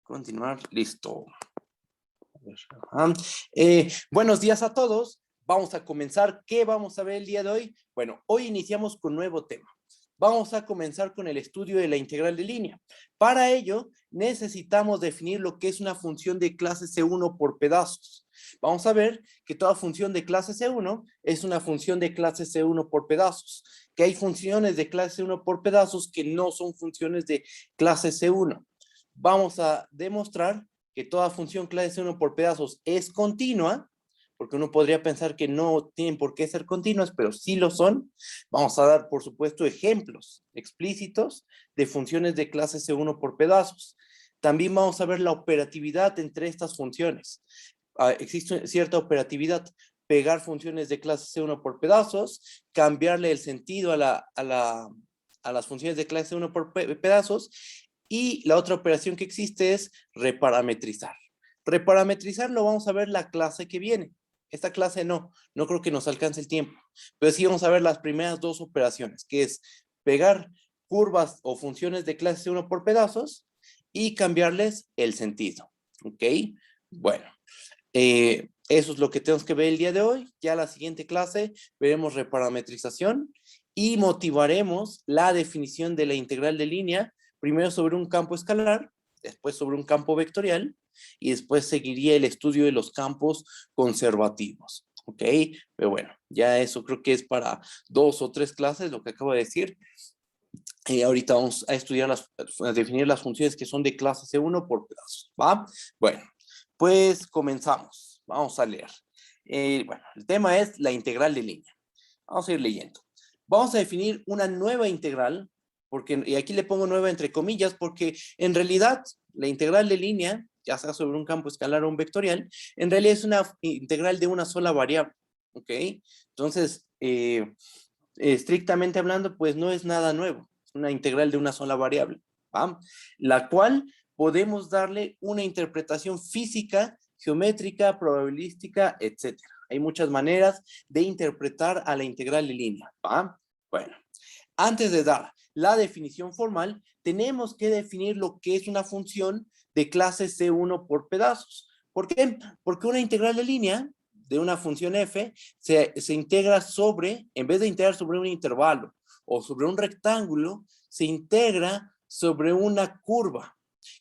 Continuar, listo. Buenos días a todos. Vamos a comenzar. ¿Qué vamos a ver el día de hoy? Bueno, hoy iniciamos con nuevo tema. Vamos a comenzar con el estudio de la integral de línea. Para ello, necesitamos definir lo que es una función de clase C1 por pedazos. Vamos a ver que toda función de clase C1 es una función de clase C1 por pedazos. Que hay funciones de clase C1 por pedazos que no son funciones de clase C1. Vamos a demostrar que toda función clase C1 por pedazos es continua, porque uno podría pensar que no tienen por qué ser continuas, pero sí lo son. Vamos a dar, por supuesto, ejemplos explícitos de funciones de clase C1 por pedazos. También vamos a ver la operatividad entre estas funciones. Existe cierta operatividad, pegar funciones de clase C1 por pedazos, cambiarle el sentido a las funciones de clase C1 por pedazos, y la otra operación que existe es reparametrizar. Reparametrizar lo vamos a ver la clase que viene. Esta clase no creo que nos alcance el tiempo, pero sí vamos a ver las primeras dos operaciones, que es pegar curvas o funciones de clase 1 por pedazos y cambiarles el sentido, ¿ok? Bueno, eso es lo que tenemos que ver el día de hoy. Ya la siguiente clase veremos reparametrización y motivaremos la definición de la integral de línea, primero sobre un campo escalar, después sobre un campo vectorial, y después seguiría el estudio de los campos conservativos, ¿ok? Pero bueno, ya eso creo que es para 2 o 3 clases, lo que acabo de decir. Ahorita vamos a estudiar, a definir las funciones que son de clase C1 por pedazos, ¿va? Bueno, pues comenzamos. Vamos a leer. Bueno, el tema es la integral de línea. Vamos a ir leyendo. Vamos a definir una nueva integral, y aquí le pongo nueva entre comillas, porque en realidad la integral de línea, ya sea sobre un campo escalar o un vectorial, en realidad es una integral de una sola variable, ¿ok? Entonces, estrictamente hablando, pues no es nada nuevo, es una integral de una sola variable, ¿va? La cual podemos darle una interpretación física, geométrica, probabilística, etcétera. Hay muchas maneras de interpretar a la integral de línea, ¿va? Bueno, antes de dar la definición formal, tenemos que definir lo que es una función de clase C1 por pedazos. ¿Por qué? Porque una integral de línea de una función f se integra sobre, en vez de integrar sobre un intervalo o sobre un rectángulo, se integra sobre una curva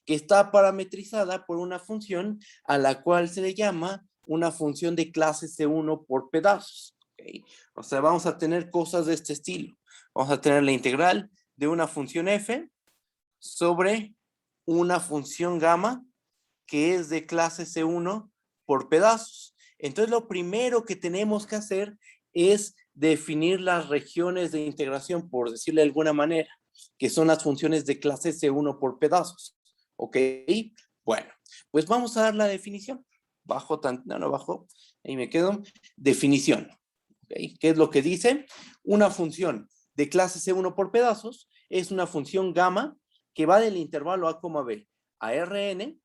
que está parametrizada por una función a la cual se le llama una función de clase C1 por pedazos. ¿Okay? O sea, vamos a tener cosas de este estilo. Vamos a tener la integral de una función f sobre una función gamma que es de clase C1 por pedazos. Entonces, lo primero que tenemos que hacer es definir las regiones de integración, por decirle de alguna manera, que son las funciones de clase C1 por pedazos. ¿Ok? Bueno, pues vamos a dar la definición. Bajo, no bajo, ahí me quedo. Definición. ¿Okay? ¿Qué es lo que dice? Una función de clase C1 por pedazos es una función gamma que va del intervalo A, B a Rn,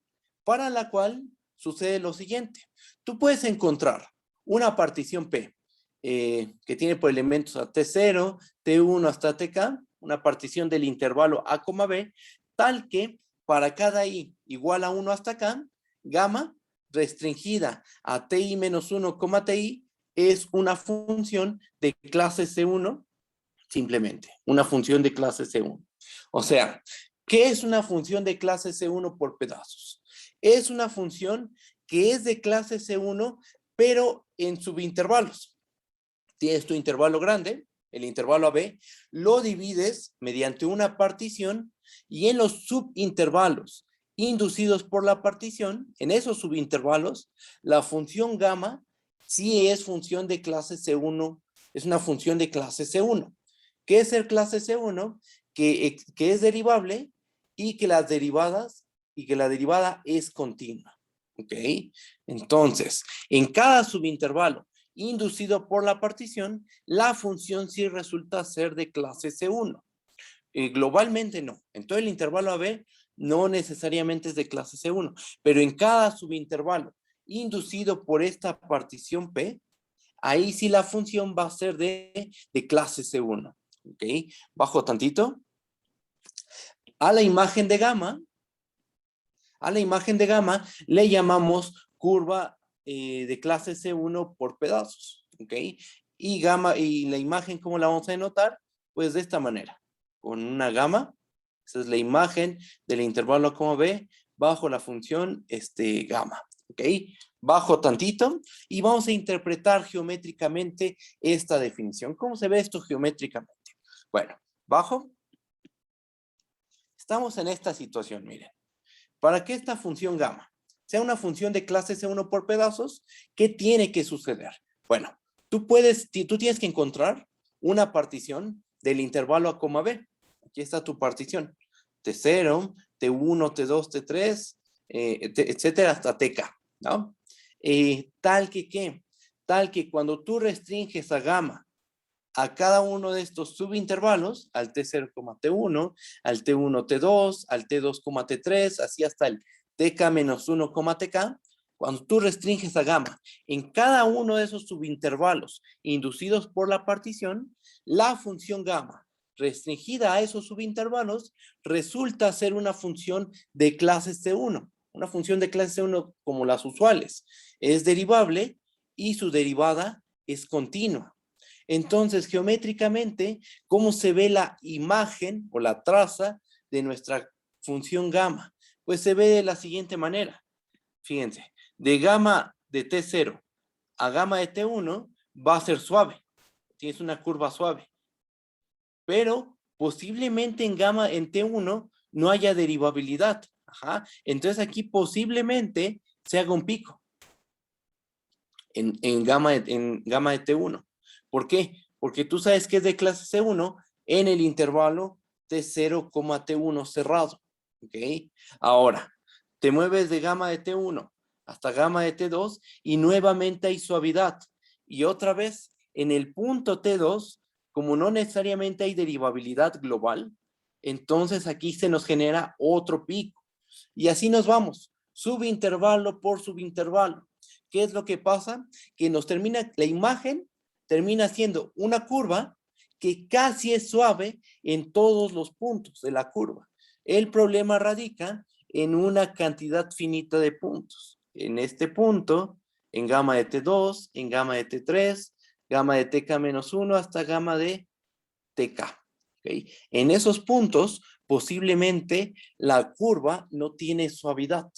para la cual sucede lo siguiente. Tú puedes encontrar una partición P que tiene por elementos a T0, T1 hasta Tk, una partición del intervalo A, B, tal que para cada i igual a 1 hasta k, gamma restringida a ti menos 1, ti es una función de clase C1, simplemente, una función de clase C1. O sea, ¿qué es una función de clase C1 por pedazos? Es una función que es de clase C1, pero en subintervalos. Tienes tu intervalo grande, el intervalo AB, lo divides mediante una partición y en los subintervalos inducidos por la partición, en esos subintervalos, la función gamma sí es función de clase C1, es una función de clase C1. ¿Qué es el clase C1? Que es derivable y que la derivada es continua. ¿Ok? Entonces, en cada subintervalo inducido por la partición, la función sí resulta ser de clase C1. Globalmente no. En todo el intervalo AB no necesariamente es de clase C1, pero en cada subintervalo inducido por esta partición P, ahí sí la función va a ser de clase C1. ¿Ok? Bajo tantito. A la imagen de gamma, A la imagen de gamma le llamamos curva de clase C1 por pedazos, ¿ok? Y gamma, y la imagen, ¿cómo la vamos a denotar? Pues de esta manera, con una gamma. Esa es la imagen del intervalo A, como B, bajo la función gamma, ¿ok? Bajo tantito y vamos a interpretar geométricamente esta definición. ¿Cómo se ve esto geométricamente? Bueno, bajo. Estamos en esta situación, miren. Para que esta función gamma sea una función de clase C1 por pedazos, ¿qué tiene que suceder? Bueno, tú tienes que encontrar una partición del intervalo A, B. Aquí está tu partición. T0, T1, T2, T3, etcétera, hasta TK, ¿no? Tal que cuando tú restringes a gamma a cada uno de estos subintervalos, al T0, T1, al T1, T2, al T2, T3, así hasta el TK-1, TK, cuando tú restringes a gamma en cada uno de esos subintervalos inducidos por la partición, la función gamma restringida a esos subintervalos resulta ser una función de clase C1, una función de clase C1 como las usuales. Es derivable y su derivada es continua. Entonces, geométricamente, ¿cómo se ve la imagen o la traza de nuestra función gamma? Pues se ve de la siguiente manera. Fíjense, de gamma de T0 a gamma de T1 va a ser suave. Tienes una curva suave. Pero posiblemente en T1 no haya derivabilidad. Ajá. Entonces aquí posiblemente se haga un pico en gamma de T1. ¿Por qué? Porque tú sabes que es de clase C1 en el intervalo T0, T1 cerrado. ¿Ok? Ahora, te mueves de gamma de T1 hasta gamma de T2 y nuevamente hay suavidad. Y otra vez, en el punto T2, como no necesariamente hay derivabilidad global, entonces aquí se nos genera otro pico. Y así nos vamos, subintervalo por subintervalo. ¿Qué es lo que pasa? Que la imagen termina siendo una curva que casi es suave en todos los puntos de la curva. El problema radica en una cantidad finita de puntos. En este punto, en gamma de T2, en gamma de T3, gamma de TK-1 hasta gamma de TK. ¿Okay? En esos puntos, posiblemente la curva no tiene suavidad.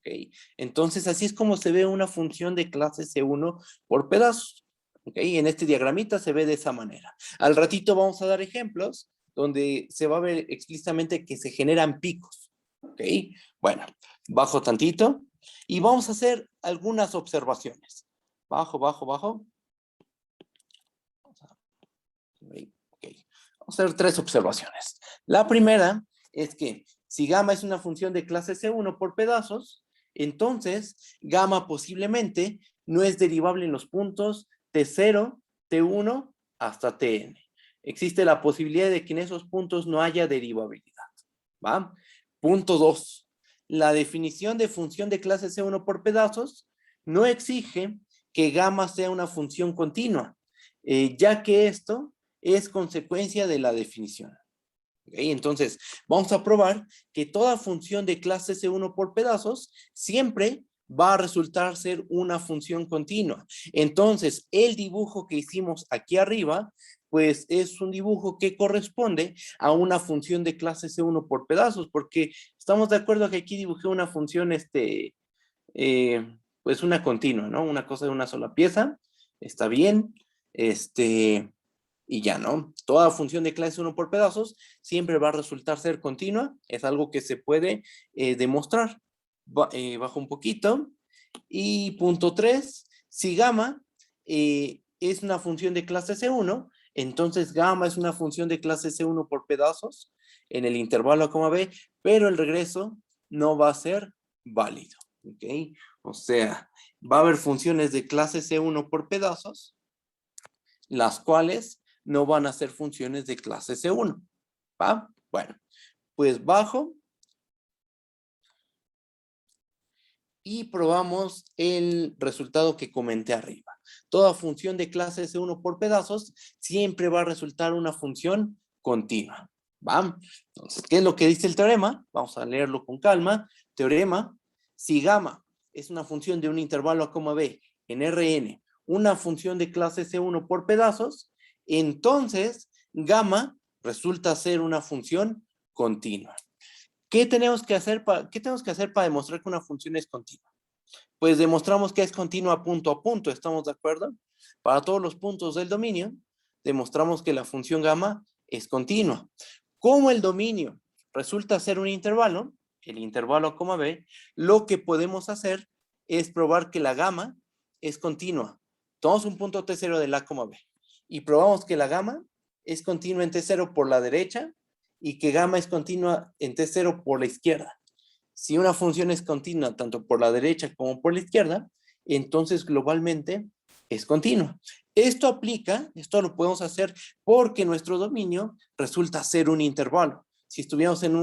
¿Okay? Entonces, así es como se ve una función de clase C1 por pedazos. ¿Okay? En este diagramita se ve de esa manera. Al ratito vamos a dar ejemplos donde se va a ver explícitamente que se generan picos. ¿Ok? Bueno, bajo tantito y vamos a hacer algunas observaciones. Bajo, bajo, bajo. Okay. Vamos a hacer 3 observaciones. La primera es que si gamma es una función de clase C1 por pedazos, entonces gamma posiblemente no es derivable en los puntos T0, T1 hasta Tn. Existe la posibilidad de que en esos puntos no haya derivabilidad. ¿Va? Punto 2. La definición de función de clase C1 por pedazos no exige que gamma sea una función continua, ya que esto es consecuencia de la definición. ¿Okay? Entonces, vamos a probar que toda función de clase C1 por pedazos siempre va a resultar ser una función continua. Entonces, el dibujo que hicimos aquí arriba, pues es un dibujo que corresponde a una función de clase C1 por pedazos, porque estamos de acuerdo que aquí dibujé una función, pues una continua, ¿no? Una cosa de una sola pieza, está bien, y ya, ¿no? Toda función de clase 1 por pedazos siempre va a resultar ser continua, es algo que se puede demostrar. Bajo un poquito. Y punto 3, si gamma es una función de clase C1, entonces gamma es una función de clase C1 por pedazos en el intervalo A, B, pero el regreso no va a ser válido, ¿ok? O sea, va a haber funciones de clase C1 por pedazos, las cuales no van a ser funciones de clase C1. ¿Va? Bueno, pues bajo y probamos el resultado que comenté arriba. Toda función de clase C1 por pedazos siempre va a resultar una función continua. ¿Va? Entonces, ¿qué es lo que dice el teorema? Vamos a leerlo con calma. teorema, si gamma es una función de un intervalo a coma b en Rn, una función de clase C1 por pedazos, entonces gamma resulta ser una función continua. ¿Qué tenemos que hacer para demostrar que una función es continua? Pues demostramos que es continua punto a punto, ¿estamos de acuerdo? Para todos los puntos del dominio, demostramos que la función gamma es continua. Como el dominio resulta ser un intervalo, el intervalo a coma b, lo que podemos hacer es probar que la gamma es continua. Tomamos un punto T0 del A, B y probamos que la gamma es continua en T0 por la derecha y que gamma es continua en T0 por la izquierda. Si una función es continua tanto por la derecha como por la izquierda, entonces globalmente es continua. Esto lo podemos hacer porque nuestro dominio resulta ser un intervalo. Si estuviéramos en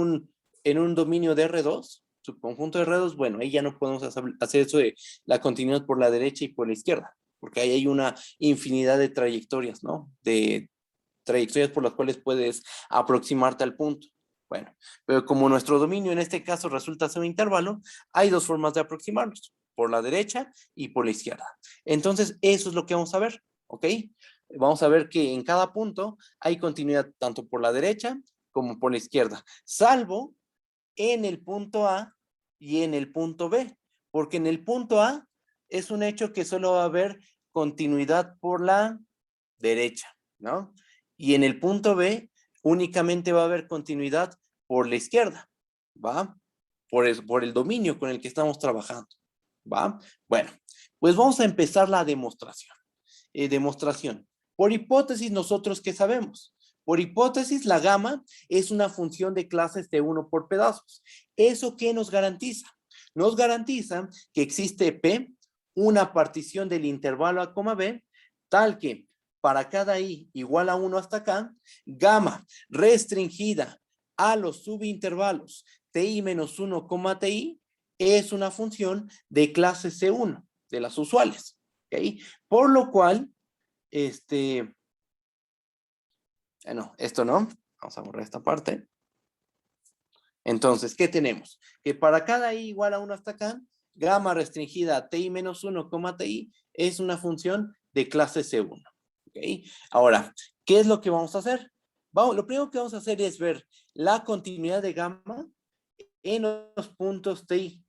un dominio de R2, subconjunto de R2, bueno, ahí ya no podemos hacer eso de la continuidad por la derecha y por la izquierda, porque ahí hay una infinidad de trayectorias, ¿no? De trayectorias por las cuales puedes aproximarte al punto. Bueno, pero como nuestro dominio en este caso resulta ser un intervalo, hay dos formas de aproximarnos, por la derecha y por la izquierda. Entonces, eso es lo que vamos a ver, ¿ok? Vamos a ver que en cada punto hay continuidad tanto por la derecha como por la izquierda, salvo en el punto A y en el punto B, porque en el punto A es un hecho que solo va a haber continuidad por la derecha, ¿no? Y en el punto B únicamente va a haber continuidad por la izquierda, ¿va? Por el dominio con el que estamos trabajando, ¿va? Bueno, pues vamos a empezar la demostración. Demostración. Por hipótesis, ¿nosotros qué sabemos? Por hipótesis, la gamma es una función de clases de 1 por pedazos. ¿Eso qué nos garantiza? Nos garantiza que existe P, una partición del intervalo A, B, tal que para cada i igual a 1 hasta acá, gamma restringida a los subintervalos ti menos 1, ti es una función de clase C1, de las usuales. ¿Okay? Por lo cual, no, esto no, vamos a borrar esta parte. Entonces, ¿qué tenemos? Que para cada i igual a 1 hasta acá, gamma restringida a ti menos 1, ti es una función de clase C1. ¿Okay? Ahora, ¿qué es lo que vamos a hacer? Lo primero que vamos a hacer es ver la continuidad de gamma en los puntos ti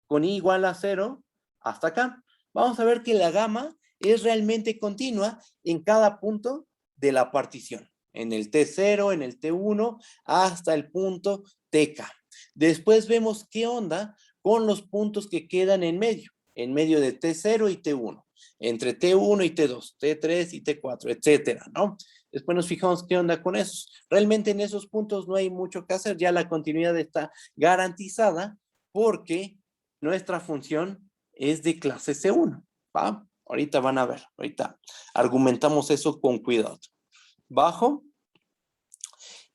con i igual a 0 hasta acá. Vamos a ver que la gamma es realmente continua en cada punto de la partición. En el T0, en el T1, hasta el punto TK. Después vemos qué onda con los puntos que quedan en medio de T0 y T1, entre T1 y T2, T3 y T4, etcétera, ¿no? Después nos fijamos qué onda con esos. Realmente en esos puntos no hay mucho que hacer, ya la continuidad está garantizada porque nuestra función es de clase C1, ¿va? Ahorita van a ver, ahorita argumentamos eso con cuidado. Bajo.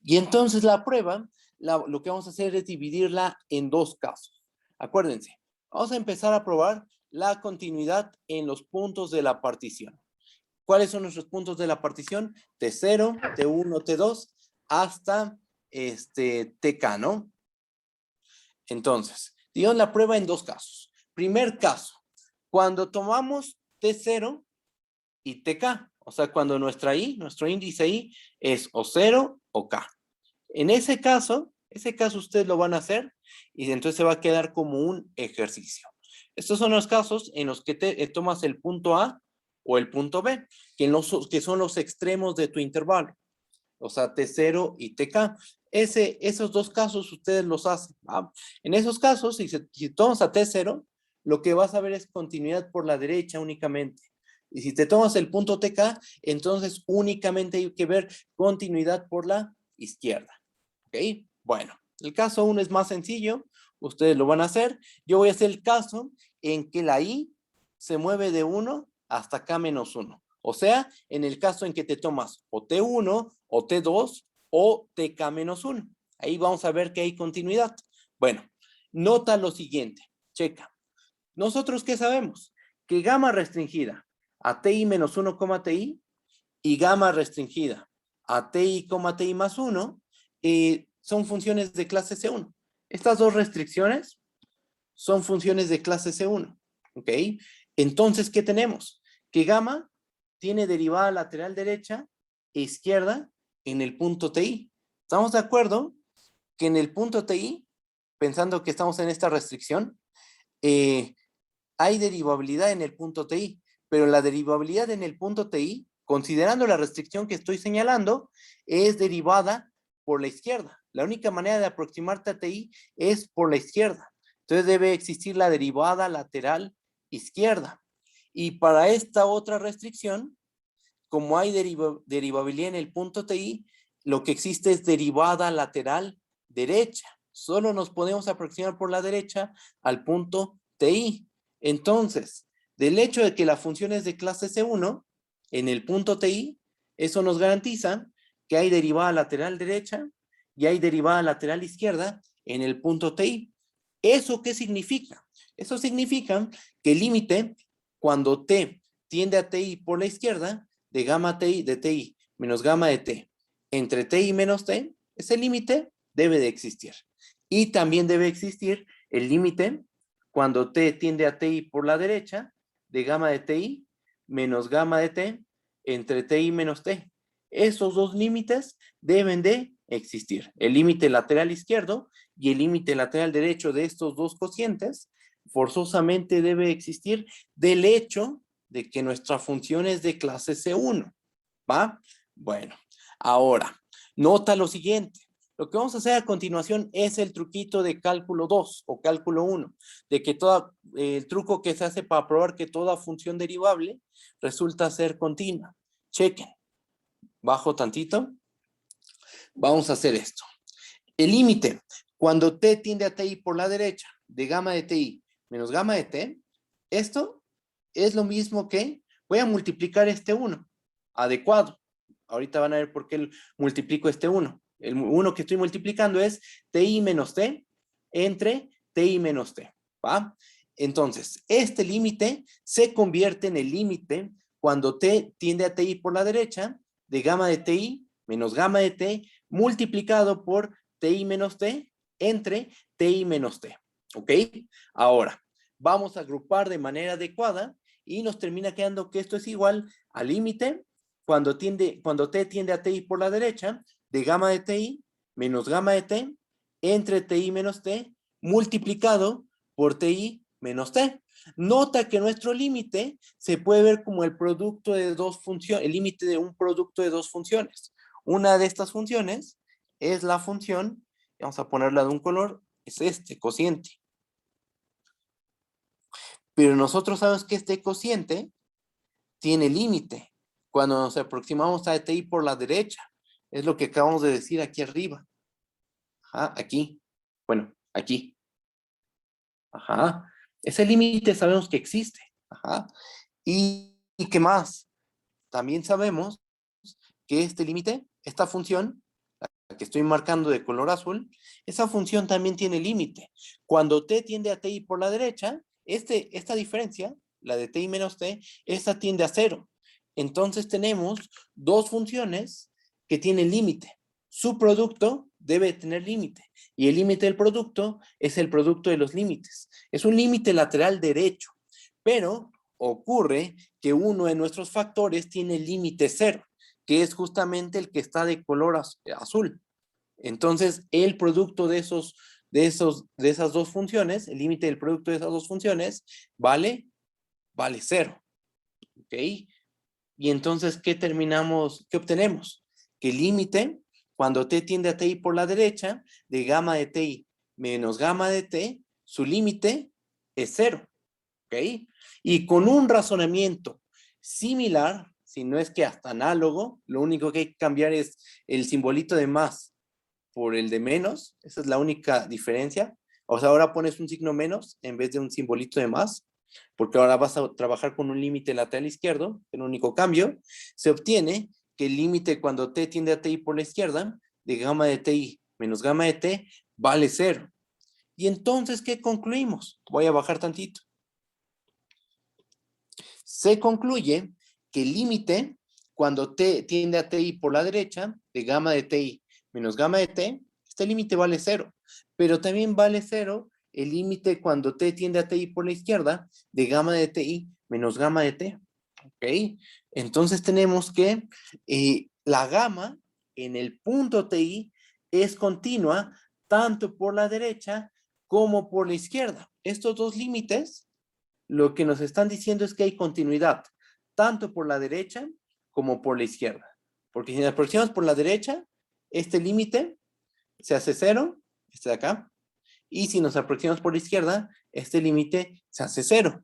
Y entonces la prueba, lo que vamos a hacer es dividirla en dos casos. Acuérdense, vamos a empezar a probar la continuidad en los puntos de la partición. ¿Cuáles son nuestros puntos de la partición? T0, T1, T2, hasta TK, ¿no? Entonces, digamos la prueba en dos casos. Primer caso, cuando tomamos T0 y TK, o sea, cuando nuestro índice I es o 0 o K. En ese caso ustedes lo van a hacer y entonces se va a quedar como un ejercicio. Estos son los casos en los que tomas el punto A o el punto B, que son los extremos de tu intervalo, o sea, T0 y TK. Esos dos casos ustedes los hacen, ¿va? En esos casos, si tomas a T0, lo que vas a ver es continuidad por la derecha únicamente. Y si te tomas el punto TK, entonces únicamente hay que ver continuidad por la izquierda. ¿Ok? Bueno, el caso 1 es más sencillo. Ustedes lo van a hacer. Yo voy a hacer el caso en que la I se mueve de 1 hasta K menos 1. O sea, en el caso en que te tomas o T1 o T2 o TK menos 1. Ahí vamos a ver que hay continuidad. Bueno, nota lo siguiente. Checa. ¿Nosotros qué sabemos? Que gamma restringida a ti menos 1, ti y gamma restringida a ti, ti más 1 son funciones de clase C1. Estas dos restricciones son funciones de clase C1, ¿ok? Entonces, ¿qué tenemos? Que gamma tiene derivada lateral derecha e izquierda en el punto TI. ¿Estamos de acuerdo que en el punto TI, pensando que estamos en esta restricción, hay derivabilidad en el punto TI, pero la derivabilidad en el punto TI, considerando la restricción que estoy señalando, es derivada por la izquierda. La única manera de aproximarte a TI es por la izquierda. Entonces debe existir la derivada lateral izquierda. Y para esta otra restricción, como hay derivabilidad en el punto TI, lo que existe es derivada lateral derecha. Solo nos podemos aproximar por la derecha al punto TI. Entonces, del hecho de que la función es de clase C1, en el punto TI, eso nos garantiza que hay derivada lateral derecha y hay derivada lateral izquierda en el punto TI. ¿Eso qué significa? Eso significa que el límite, cuando T tiende a TI por la izquierda, de gamma TI de TI menos gamma de T entre TI menos T, ese límite debe de existir. Y también debe existir el límite cuando T tiende a TI por la derecha, de gamma de TI menos gamma de T entre TI menos T. Esos dos límites deben de existir. El límite lateral izquierdo y el límite lateral derecho de estos dos cocientes forzosamente debe existir del hecho de que nuestra función es de clase C1. ¿Va? Bueno, ahora, nota lo siguiente. Lo que vamos a hacer a continuación es el truquito de cálculo 2 o cálculo 1, de que el truco que se hace para probar que toda función derivable resulta ser continua. Chequen. Bajo tantito. Vamos a hacer esto. El límite, cuando t tiende a ti por la derecha, de gamma de ti menos gamma de t, esto es lo mismo que, voy a multiplicar este 1, adecuado. Ahorita van a ver por qué multiplico este 1. El 1 que estoy multiplicando es ti menos t entre ti menos t, ¿va? Entonces, este límite se convierte en el límite cuando t tiende a ti por la derecha, de gamma de ti menos gamma de t, multiplicado por ti menos t entre ti menos t, ¿ok? Ahora, vamos a agrupar de manera adecuada y nos termina quedando que esto es igual al límite cuando t tiende a ti por la derecha, de gamma de ti menos gamma de t entre ti menos t multiplicado por ti menos t. Nota que nuestro límite se puede ver como el producto de dos funciones, el límite de un producto de dos funciones. Una de estas funciones es la función, vamos a ponerla de un color, es este cociente. Pero nosotros sabemos que este cociente tiene límite cuando nos aproximamos a ti por la derecha. Es lo que acabamos de decir aquí arriba. Ajá, aquí. Bueno, aquí. Ajá. Ese límite sabemos que existe. Ajá. ¿Y qué más? También sabemos que este límite, esta función, la que estoy marcando de color azul, esa función también tiene límite. Cuando t tiende a ti por la derecha, esta diferencia, la de t menos t, esta tiende a 0. Entonces tenemos dos funciones que tienen límite. Su producto debe tener límite. Y el límite del producto es el producto de los límites. Es un límite lateral derecho. Pero ocurre que uno de nuestros factores tiene límite 0, que es justamente el que está de color azul. Entonces, el producto de esas dos funciones, el límite del producto de esas dos funciones, vale 0. ¿Ok? Y entonces, ¿qué obtenemos? Que el límite, cuando t tiende a ti por la derecha, de gamma de ti menos gamma de t, su límite es 0. ¿Ok? Y con un razonamiento similar, si no es que hasta análogo, lo único que hay que cambiar es el simbolito de más por el de menos. Esa es la única diferencia. O sea, ahora pones un signo menos en vez de un simbolito de más, porque ahora vas a trabajar con un límite lateral izquierdo, el único cambio. Se obtiene que el límite cuando t tiende a ti por la izquierda, de gamma de ti menos gamma de t, vale 0. Y entonces, ¿qué concluimos? Voy a bajar tantito. Se concluye que el límite, cuando t tiende a ti por la derecha, de gamma de ti menos gamma de t, este límite vale 0. Pero también vale 0 el límite cuando t tiende a ti por la izquierda de gamma de ti menos gamma de t. ¿Ok? Entonces tenemos que la gamma en el punto ti es continua tanto por la derecha como por la izquierda. Estos dos límites lo que nos están diciendo es que hay continuidad tanto por la derecha como por la izquierda. Porque si nos aproximamos por la derecha, este límite se hace 0, este de acá. Y si nos aproximamos por la izquierda, este límite se hace 0.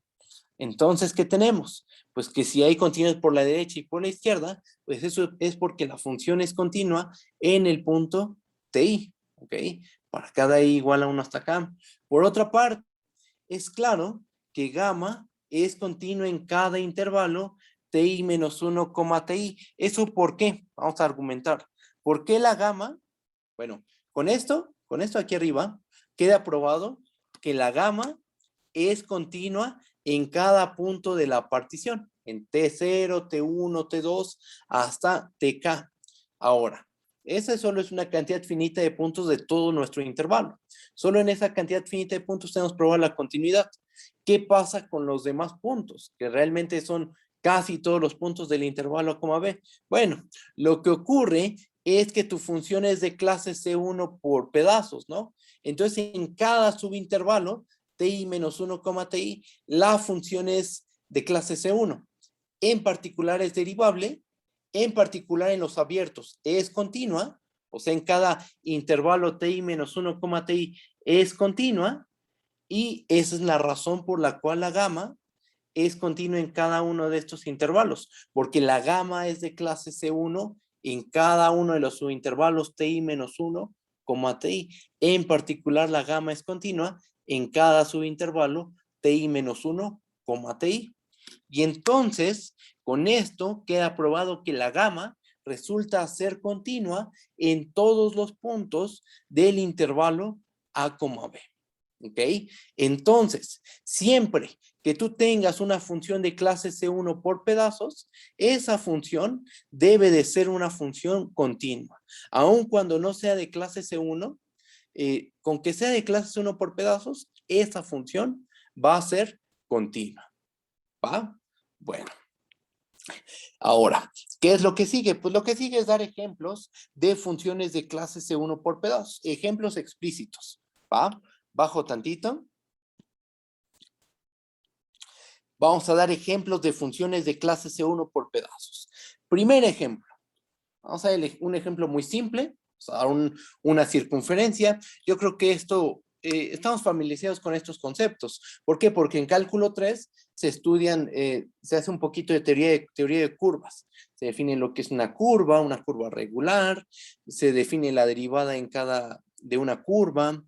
Entonces, ¿qué tenemos? Pues que si hay continuidad por la derecha y por la izquierda, pues eso es porque la función es continua en el punto ti, ¿ok? Para cada i igual a 1 hasta acá. Por otra parte, es claro que gamma es continua en cada intervalo ti menos 1, ti. ¿Eso por qué? Vamos a argumentar. ¿Por qué la gamma? Bueno, con esto aquí arriba, queda probado que la gamma es continua en cada punto de la partición, en T0, T1, T2, hasta TK. Ahora, esa solo es una cantidad finita de puntos de todo nuestro intervalo. Solo en esa cantidad finita de puntos tenemos probado la continuidad. ¿Qué pasa con los demás puntos? Que realmente son casi todos los puntos del intervalo A, B. Bueno, lo que ocurre es que tu función es de clase C1 por pedazos, ¿no? Entonces, en cada subintervalo, ti menos 1, ti, la función es de clase C1. En particular es derivable, en particular en los abiertos es continua, o sea, en cada intervalo ti menos 1, ti es continua, y esa es la razón por la cual la gamma es continua en cada uno de estos intervalos, porque la gamma es de clase C1 en cada uno de los subintervalos ti menos 1, ti. En particular, la gamma es continua en cada subintervalo ti menos 1, ti. Y entonces, con esto queda probado que la gamma resulta ser continua en todos los puntos del intervalo A, B. ¿Ok? Entonces, siempre que tú tengas una función de clase C1 por pedazos, esa función debe de ser una función continua. Aun cuando no sea de clase C1, con que sea de clase C1 por pedazos, esa función va a ser continua. ¿Va? Bueno. Ahora, ¿qué es lo que sigue? Pues lo que sigue es dar ejemplos de funciones de clase C1 por pedazos. Ejemplos explícitos. ¿Va? Bajo tantito. Vamos a dar ejemplos de funciones de clase C1 por pedazos. Primer ejemplo. Vamos a ver un ejemplo muy simple. Vamos a dar una circunferencia. Yo creo que esto, estamos familiarizados con estos conceptos. ¿Por qué? Porque en cálculo 3 se estudian, se hace un poquito de teoría de curvas. Se define lo que es una curva regular, se define la derivada de una curva,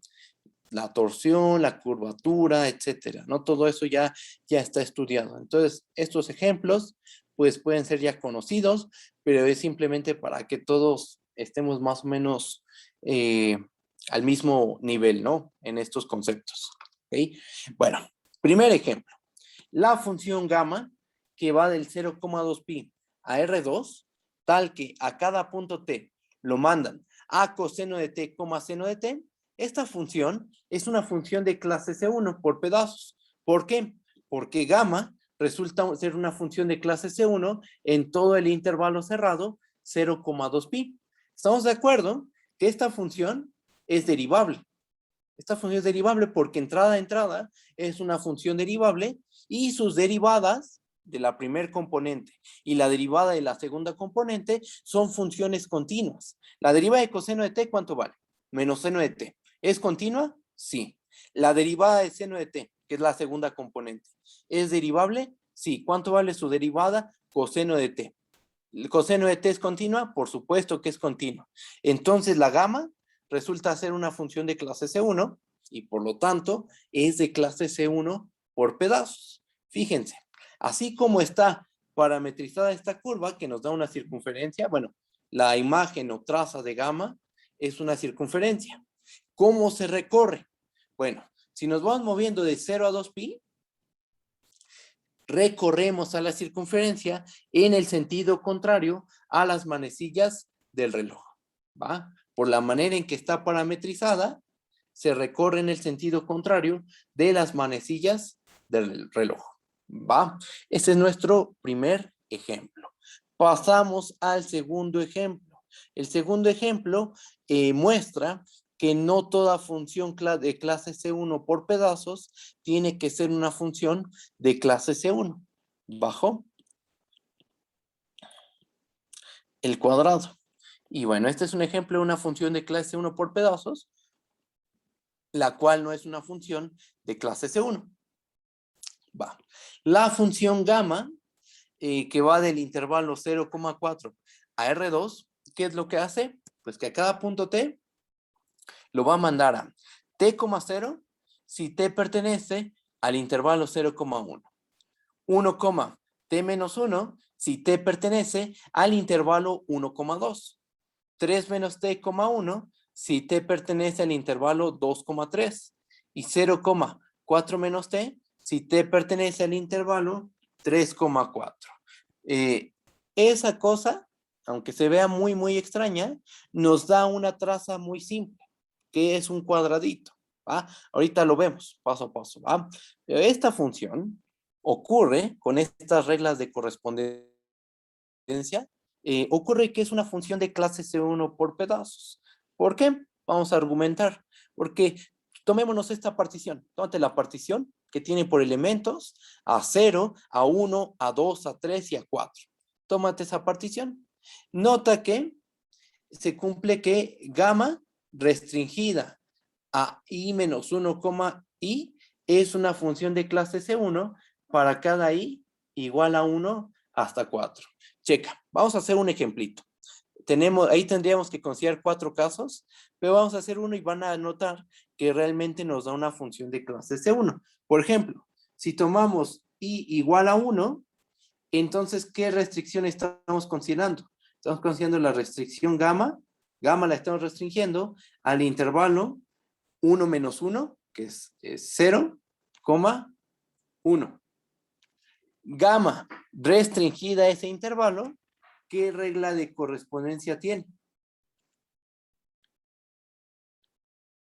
la torsión, la curvatura, etcétera, ¿no? Todo eso ya está estudiado. Entonces, estos ejemplos, pues pueden ser ya conocidos, pero es simplemente para que todos estemos más o menos al mismo nivel, ¿no? En estos conceptos, ¿ok? Bueno, primer ejemplo. La función gamma, que va del 0,2 pi a R2, tal que a cada punto t lo mandan a coseno de t, seno de t. Esta función es una función de clase C1 por pedazos. ¿Por qué? Porque gamma resulta ser una función de clase C1 en todo el intervalo cerrado 0,2 pi. ¿Estamos de acuerdo que esta función es derivable? Esta función es derivable porque entrada a entrada es una función derivable y sus derivadas de la primer componente y la derivada de la segunda componente son funciones continuas. La derivada de coseno de t, ¿cuánto vale? Menos seno de t. ¿Es continua? Sí. La derivada de seno de t, que es la segunda componente, ¿es derivable? Sí. ¿Cuánto vale su derivada? Coseno de t. ¿El coseno de t es continua? Por supuesto que es continua. Entonces la gamma resulta ser una función de clase C1 y por lo tanto es de clase C1 por pedazos. Fíjense, así como está parametrizada esta curva que nos da una circunferencia, bueno, la imagen o traza de gamma es una circunferencia. ¿Cómo se recorre? Bueno, si nos vamos moviendo de 0 a 2pi, recorremos a la circunferencia en el sentido contrario a las manecillas del reloj, ¿va? Por la manera en que está parametrizada, se recorre en el sentido contrario de las manecillas del reloj. ¿Va? Ese es nuestro primer ejemplo. Pasamos al segundo ejemplo. El segundo ejemplo muestra que no toda función de clase C1 por pedazos tiene que ser una función de clase C1. Bajo el cuadrado. Y bueno, este es un ejemplo de una función de clase C1 por pedazos, la cual no es una función de clase C1. Va. La función gamma, que va del intervalo 0,4 a R2, ¿qué es lo que hace? Pues que a cada punto T lo va a mandar a T,0 si T pertenece al intervalo 0,1. 1, T menos 1 si T pertenece al intervalo 1,2. 3 menos T,1 si T pertenece al intervalo 2,3. Y 0,4 menos T si T pertenece al intervalo 3,4. Esa cosa, aunque se vea muy, muy extraña, nos da una traza muy simple, que es un cuadradito. ¿Va? Ahorita lo vemos paso a paso. ¿Va? Pero esta función ocurre con estas reglas de correspondencia. Ocurre que es una función de clase C1 por pedazos. ¿Por qué? Vamos a argumentar. Porque tomémonos esta partición. Tómate la partición que tiene por elementos a 0, a 1, a 2, a 3 y a 4. Tómate esa partición. Nota que se cumple que gamma restringida a i menos 1, i es una función de clase C1 para cada i igual a 1 hasta 4. Checa, vamos a hacer un ejemplito. Ahí tendríamos que considerar 4 casos, pero vamos a hacer uno y van a notar que realmente nos da una función de clase C1. Por ejemplo, si tomamos i igual a 1, entonces, ¿qué restricción estamos considerando? Estamos considerando la restricción gamma. Gamma la estamos restringiendo al intervalo 1 menos 1, que es 0,1. Gamma restringida a ese intervalo, ¿qué regla de correspondencia tiene?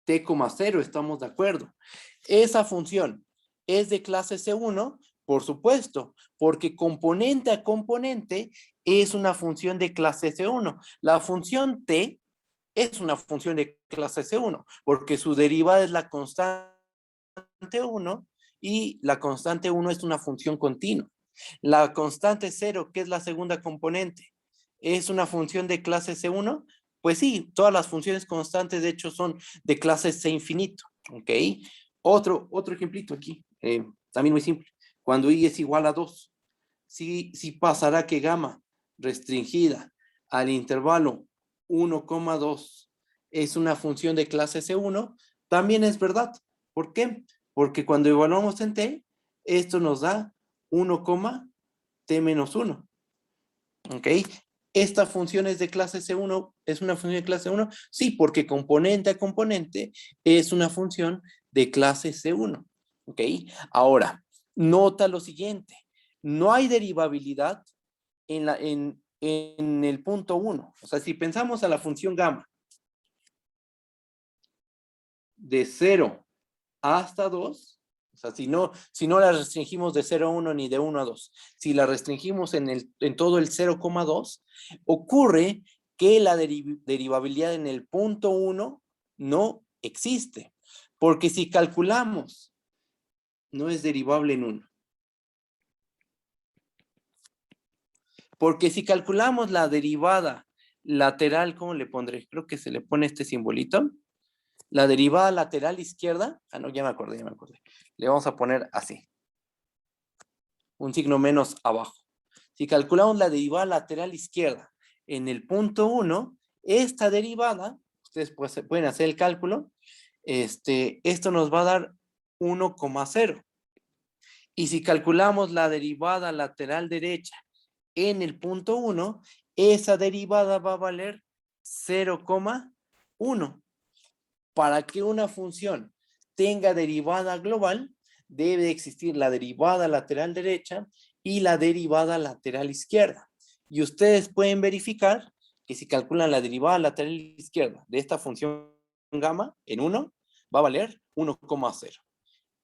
T,0, estamos de acuerdo. Esa función es de clase C1, por supuesto, porque componente a componente es una función de clase C1. La función T es una función de clase C1, porque su derivada es la constante 1 y la constante 1 es una función continua. La constante 0, que es la segunda componente, ¿es una función de clase C1? Pues sí, todas las funciones constantes de hecho son de clase C infinito, ¿ok? Otro ejemplito aquí, también muy simple. Cuando i es igual a 2, sí pasará que gamma restringida al intervalo 1,2 es una función de clase C1, también es verdad. ¿Por qué? Porque cuando evaluamos en t, esto nos da 1, t menos 1. ¿Ok? ¿Esta función es de clase C1? ¿Es una función de clase 1? Sí, porque componente a componente es una función de clase C1. ¿Ok? Ahora, nota lo siguiente. No hay derivabilidad en el punto 1. O sea, si pensamos a la función gamma de 0 hasta 2, o sea, si no la restringimos de 0 a 1 ni de 1 a 2, si la restringimos en todo el 0,2, ocurre que la derivabilidad en el punto 1 no existe. Porque si calculamos, no es derivable en 1. Porque si calculamos la derivada lateral, ¿cómo le pondré? Creo que se le pone este simbolito. La derivada lateral izquierda, no, ya me acordé. Le vamos a poner así. Un signo menos abajo. Si calculamos la derivada lateral izquierda en el punto 1, esta derivada, ustedes pueden hacer el cálculo, esto nos va a dar 1,0. Y si calculamos la derivada lateral derecha en el punto 1, esa derivada va a valer 0,1. Para que una función tenga derivada global, debe existir la derivada lateral derecha y la derivada lateral izquierda. Y ustedes pueden verificar que si calculan la derivada lateral izquierda de esta función gamma en 1, va a valer 1,0.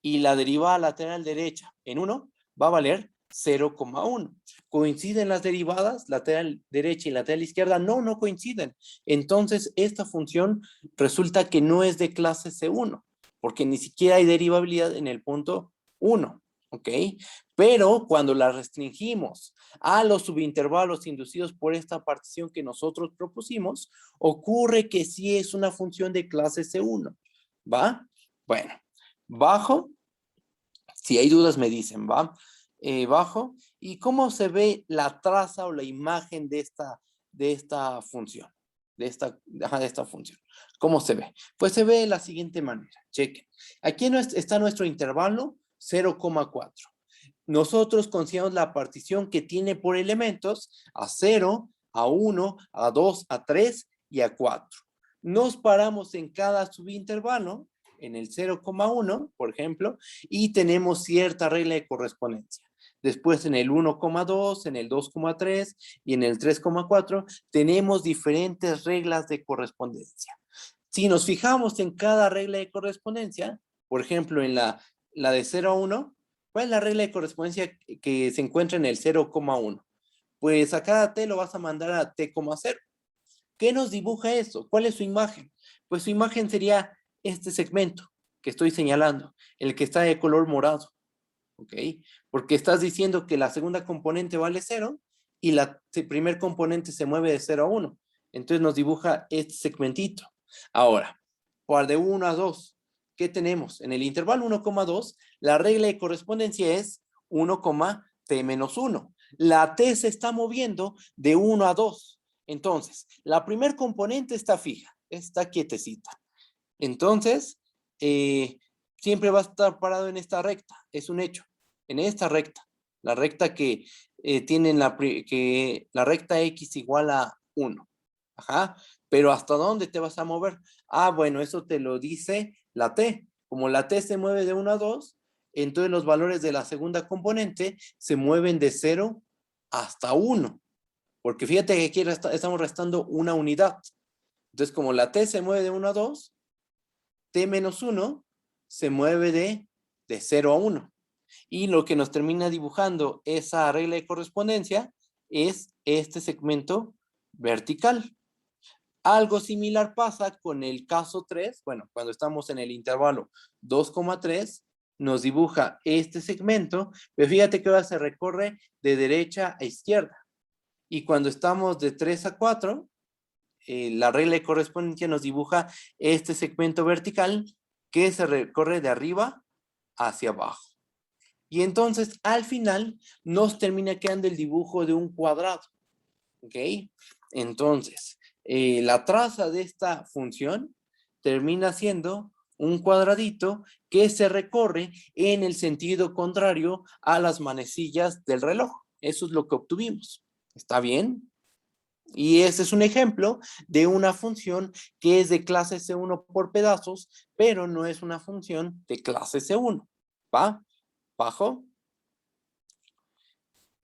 Y la derivada lateral derecha en 1 va a valer 0,1. ¿Coinciden las derivadas? Lateral derecha y lateral izquierda. No, no coinciden. Entonces, esta función resulta que no es de clase C1, porque ni siquiera hay derivabilidad en el punto 1. ¿Ok? Pero cuando la restringimos a los subintervalos inducidos por esta partición que nosotros propusimos, ocurre que sí es una función de clase C1. ¿Va? Bueno, bajo. Si hay dudas me dicen, ¿va? Bajo. ¿Y cómo se ve la traza o la imagen de esta función? De esta función. ¿Cómo se ve? Pues se ve de la siguiente manera. Chequen. Aquí está nuestro intervalo 0,4. Nosotros consideramos la partición que tiene por elementos a 0, a 1, a 2, a 3 y a 4. Nos paramos en cada subintervalo, en el 0,1, por ejemplo, y tenemos cierta regla de correspondencia. Después en el 1,2, en el 2,3 y en el 3,4 tenemos diferentes reglas de correspondencia. Si nos fijamos en cada regla de correspondencia, por ejemplo, en la de 0 a 1, ¿cuál es la regla de correspondencia que se encuentra en el 0,1? Pues a cada t lo vas a mandar a t,0. ¿Qué nos dibuja eso? ¿Cuál es su imagen? Pues su imagen sería este segmento que estoy señalando, el que está de color morado. ¿Ok? Porque estás diciendo que la segunda componente vale 0 y la primer componente se mueve de 0 a 1. Entonces nos dibuja este segmentito. Ahora, para de 1 a 2, ¿qué tenemos? En el intervalo 1,2, la regla de correspondencia es 1,t menos 1. La t se está moviendo de 1 a 2. Entonces, la primer componente está fija, está quietecita. Entonces, siempre va a estar parado en esta recta, es un hecho, en esta recta, la recta que tienen la recta x igual a 1. Ajá, pero ¿hasta dónde te vas a mover? Ah, bueno, eso te lo dice la t. Como la t se mueve de 1 a 2, entonces los valores de la segunda componente se mueven de 0 hasta 1. Porque fíjate que aquí estamos restando una unidad. Entonces, como la t se mueve de 1 a 2, t menos 1 se mueve de 0 a 1. Y lo que nos termina dibujando esa regla de correspondencia es este segmento vertical. Algo similar pasa con el caso 3, bueno, cuando estamos en el intervalo 2,3, nos dibuja este segmento, pero fíjate que ahora se recorre de derecha a izquierda. Y cuando estamos de 3 a 4, la regla de correspondencia nos dibuja este segmento vertical que se recorre de arriba hacia abajo. Y entonces, al final, nos termina quedando el dibujo de un cuadrado. ¿Ok? Entonces, la traza de esta función termina siendo un cuadradito que se recorre en el sentido contrario a las manecillas del reloj. Eso es lo que obtuvimos. ¿Está bien? Y este es un ejemplo de una función que es de clase C1 por pedazos, pero no es una función de clase C1. ¿Va? Bajo.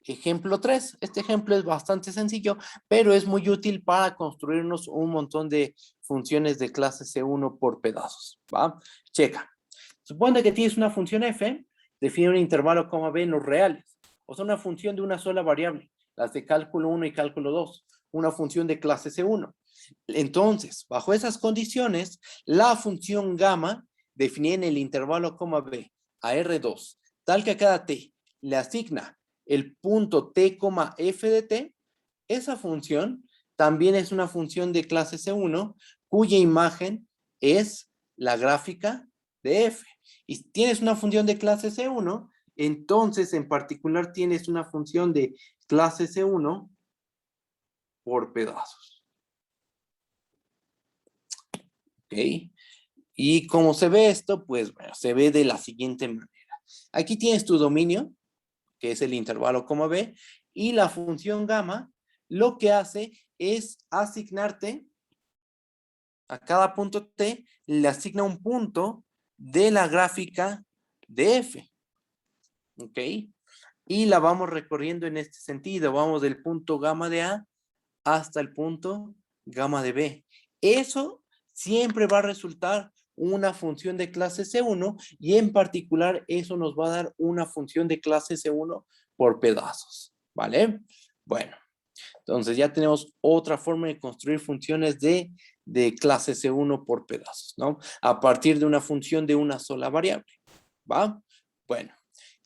Ejemplo 3. Este ejemplo es bastante sencillo, pero es muy útil para construirnos un montón de funciones de clase C1 por pedazos. ¿Va? Checa. Supone que tienes una función f, define un intervalo, b en los reales. O sea, una función de una sola variable, las de cálculo 1 y cálculo 2. Una función de clase C1. Entonces, bajo esas condiciones, la función gamma definida en el intervalo, b a R2, tal que a cada t le asigna el punto t, f de t, esa función también es una función de clase C1 cuya imagen es la gráfica de f. Y si tienes una función de clase C1, entonces en particular tienes una función de clase C1 por pedazos. ¿Ok? Y como se ve esto, pues bueno, se ve de la siguiente manera. Aquí tienes tu dominio, que es el intervalo, b, y la función gamma lo que hace es asignarte a cada punto t, le asigna un punto de la gráfica de f. ¿Ok? Y la vamos recorriendo en este sentido. Vamos del punto gamma de A hasta el punto gamma de B. Eso siempre va a resultar una función de clase C1 y en particular eso nos va a dar una función de clase C1 por pedazos, ¿vale? Bueno, entonces ya tenemos otra forma de construir funciones de clase C1 por pedazos, ¿no? A partir de una función de una sola variable, ¿va? Bueno,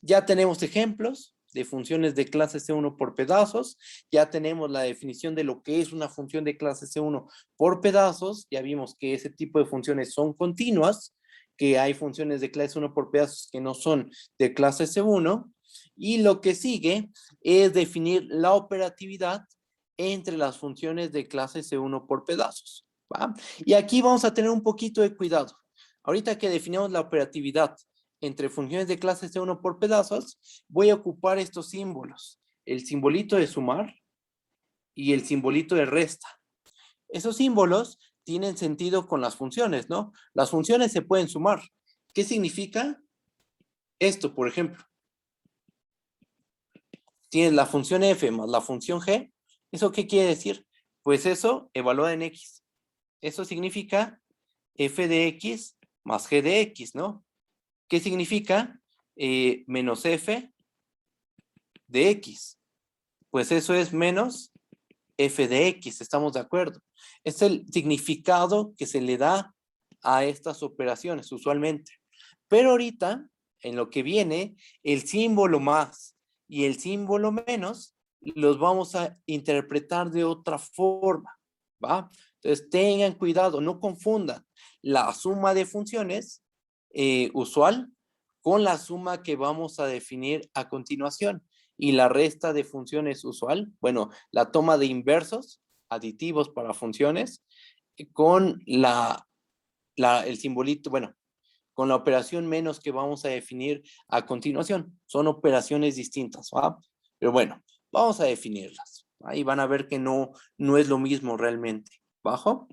ya tenemos ejemplos de funciones de clase C1 por pedazos, ya tenemos la definición de lo que es una función de clase C1 por pedazos, ya vimos que ese tipo de funciones son continuas, que hay funciones de clase 1 por pedazos que no son de clase C1, y lo que sigue es definir la operatividad entre las funciones de clase C1 por pedazos, ¿va? Y aquí vamos a tener un poquito de cuidado. Ahorita que definimos la operatividad entre funciones de clase C1 por pedazos, voy a ocupar estos símbolos. El simbolito de sumar y el simbolito de resta. Esos símbolos tienen sentido con las funciones, ¿no? Las funciones se pueden sumar. ¿Qué significa esto, por ejemplo? Tienes la función f más la función g. ¿Eso qué quiere decir? Pues eso evalúa en x. Eso significa f de x más g de x, ¿no? ¿Qué significa? Menos f de x. Pues eso es menos f de x, ¿estamos de acuerdo? Es el significado que se le da a estas operaciones usualmente. Pero ahorita, en lo que viene, el símbolo más y el símbolo menos los vamos a interpretar de otra forma, ¿va? Entonces tengan cuidado, no confundan la suma de funciones usual con la suma que vamos a definir a continuación. Y la resta de funciones usual, bueno, la toma de inversos aditivos para funciones con el simbolito, bueno, con la operación menos que vamos a definir a continuación. Son operaciones distintas, ¿va? Pero bueno, vamos a definirlas. Ahí van a ver que no es lo mismo realmente. ¿Bajo?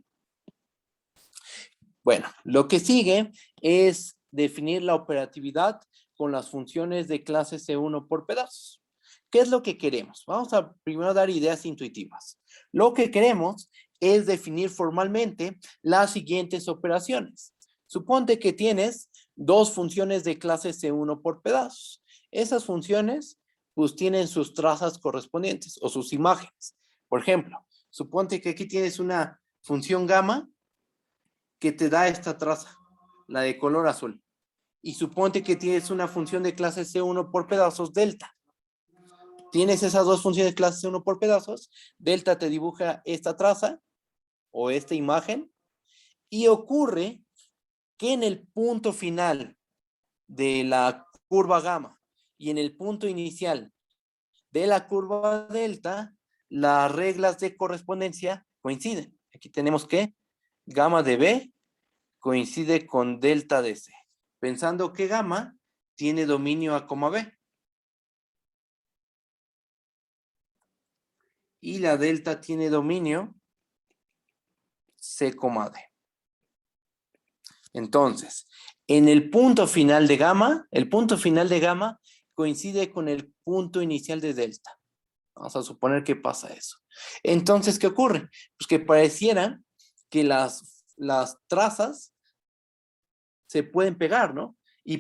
Bueno, lo que sigue es definir la operatividad con las funciones de clase C1 por pedazos. ¿Qué es lo que queremos? Vamos a primero dar ideas intuitivas. Lo que queremos es definir formalmente las siguientes operaciones. Suponte que tienes dos funciones de clase C1 por pedazos. Esas funciones pues tienen sus trazas correspondientes o sus imágenes. Por ejemplo, suponte que aquí tienes una función gamma que te da esta traza, la de color azul. Y suponte que tienes una función de clase C1 por pedazos delta. Tienes esas dos funciones de clase C1 por pedazos, delta te dibuja esta traza o esta imagen y ocurre que en el punto final de la curva gamma y en el punto inicial de la curva delta, las reglas de correspondencia coinciden. Aquí tenemos que gamma de B coincide con delta de C, pensando que gamma tiene dominio A, B. Y la delta tiene dominio C, D. Entonces, en el punto final de gamma, el punto final de gamma coincide con el punto inicial de delta. Vamos a suponer que pasa eso. Entonces, ¿qué ocurre? Pues que pareciera que las trazas se pueden pegar, ¿no? Y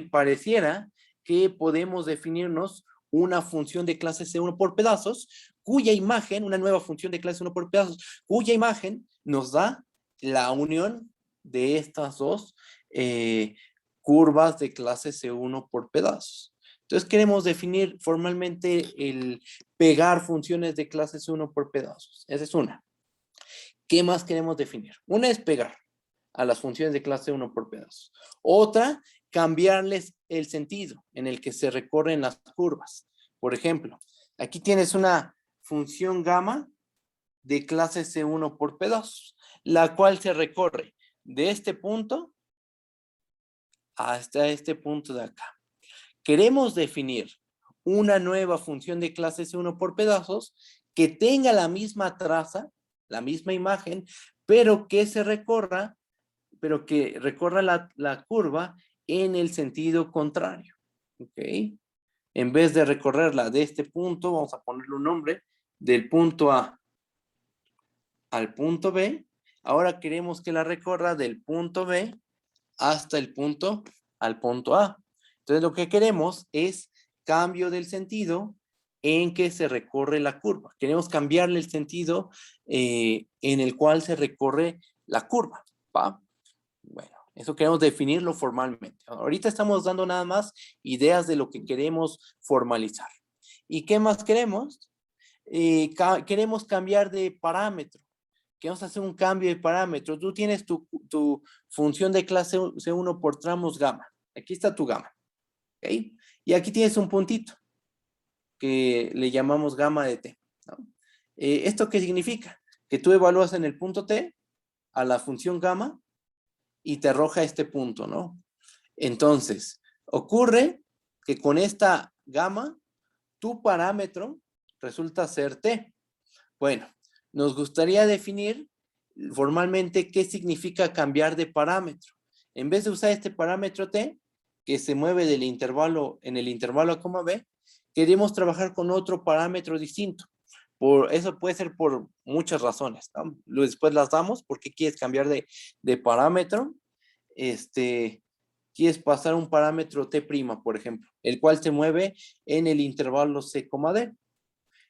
pareciera que podemos definirnos una función de clase C1 por pedazos, cuya imagen, una nueva función de clase 1 por pedazos, cuya imagen nos da la unión de estas dos curvas de clase C1 por pedazos. Entonces queremos definir formalmente el pegar funciones de clase C1 por pedazos. Esa es una. ¿Qué más queremos definir? Una es pegar a las funciones de clase 1 por pedazos. Otra, cambiarles el sentido en el que se recorren las curvas. Por ejemplo, aquí tienes una función gamma de clase C1 por pedazos, la cual se recorre de este punto hasta este punto de acá. Queremos definir una nueva función de clase C1 por pedazos que tenga la misma traza, la misma imagen, pero que recorra la curva en el sentido contrario. ¿Ok? En vez de recorrerla de este punto, vamos a ponerle un nombre, del punto A al punto B, Ahora queremos que la recorra del punto B hasta al punto A. Entonces lo que queremos es cambio del sentido en que se recorre la curva. Queremos cambiarle el sentido en el cual se recorre la curva, ¿va? Bueno, eso queremos definirlo formalmente. Ahorita estamos dando nada más ideas de lo que queremos formalizar. ¿Y qué más queremos? Queremos cambiar de parámetro. Queremos hacer un cambio de parámetro. Tú tienes tu función de clase C1 por tramos gamma. Aquí está tu gamma. ¿Okay? Y aquí tienes un puntito que le llamamos gamma de t, ¿no? ¿Esto qué significa? Que tú evalúas en el punto t a la función gamma y te arroja este punto, ¿no? Entonces, ocurre que con esta gamma, tu parámetro resulta ser t. Bueno, nos gustaría definir formalmente qué significa cambiar de parámetro. En vez de usar este parámetro t, que se mueve del intervalo, en el intervalo a coma b, queremos trabajar con otro parámetro distinto. Eso puede ser por muchas razones, ¿no? Después las damos. ¿Por qué quieres cambiar de parámetro? Quieres pasar un parámetro t', por ejemplo, el cual se mueve en el intervalo c, d.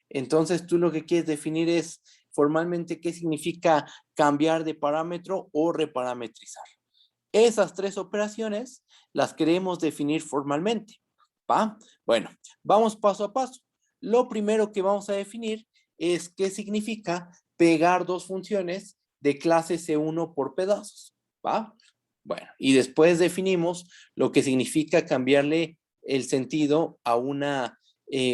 Entonces tú lo que quieres definir es formalmente qué significa cambiar de parámetro o reparametrizar. Esas tres operaciones las queremos definir formalmente, ¿va? Bueno, vamos paso a paso. Lo primero que vamos a definir es qué significa pegar dos funciones de clase C1 por pedazos, ¿va? Bueno, y después definimos lo que significa cambiarle el sentido a una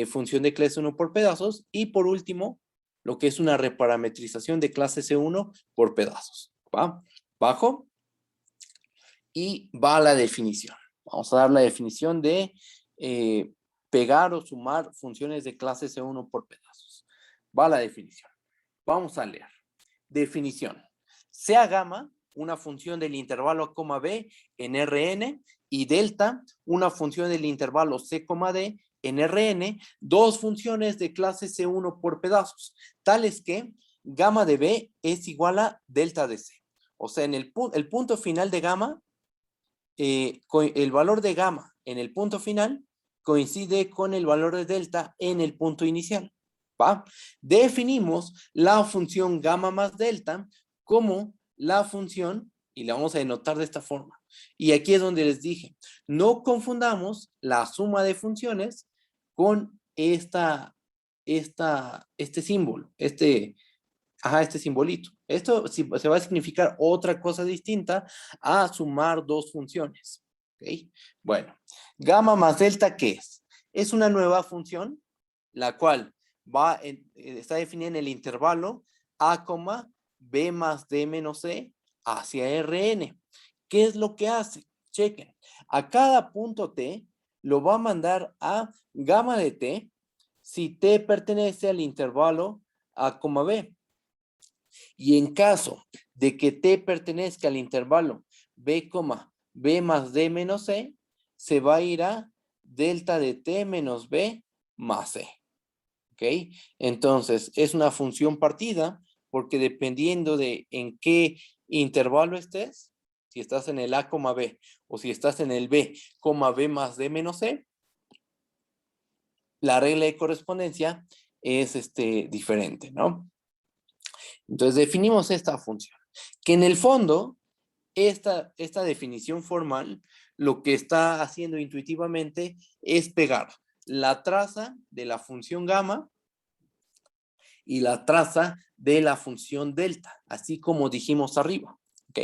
función de clase 1 por pedazos, y por último, lo que es una reparametrización de clase C1 por pedazos, ¿va? Bajo y va la definición. Vamos a dar la definición de pegar o sumar funciones de clase C1 por pedazos. Va la definición. Vamos a leer. Definición. Sea gamma una función del intervalo a coma b en Rn, y delta una función del intervalo c, d en Rn, dos funciones de clase C1 por pedazos, tales que gamma de b es igual a delta de c. O sea, en el punto final de gamma, el valor de gamma en el punto final coincide con el valor de delta en el punto inicial, ¿va? Definimos la función gamma más delta como la función, y la vamos a denotar de esta forma. Y aquí es donde les dije, no confundamos la suma de funciones con este símbolo, este simbolito. Esto se va a significar otra cosa distinta a sumar dos funciones. ¿Okay? Bueno, gamma más delta, ¿qué es? Es una nueva función, la cual está definida en el intervalo a, b más d menos c hacia Rn. ¿Qué es lo que hace? Chequen. A cada punto t lo va a mandar a gamma de t si t pertenece al intervalo a, b. Y en caso de que t pertenezca al intervalo b, b más d menos c, se va a ir a delta de t menos b más c. ¿Ok? Entonces, es una función partida porque dependiendo de en qué intervalo estés, si estás en el a, b o si estás en el b, b más d menos c, la regla de correspondencia es diferente, ¿no? Entonces definimos esta función, que en el fondo, esta definición formal, lo que está haciendo intuitivamente es pegar la traza de la función gamma y la traza de la función delta, así como dijimos arriba. ¿Ok?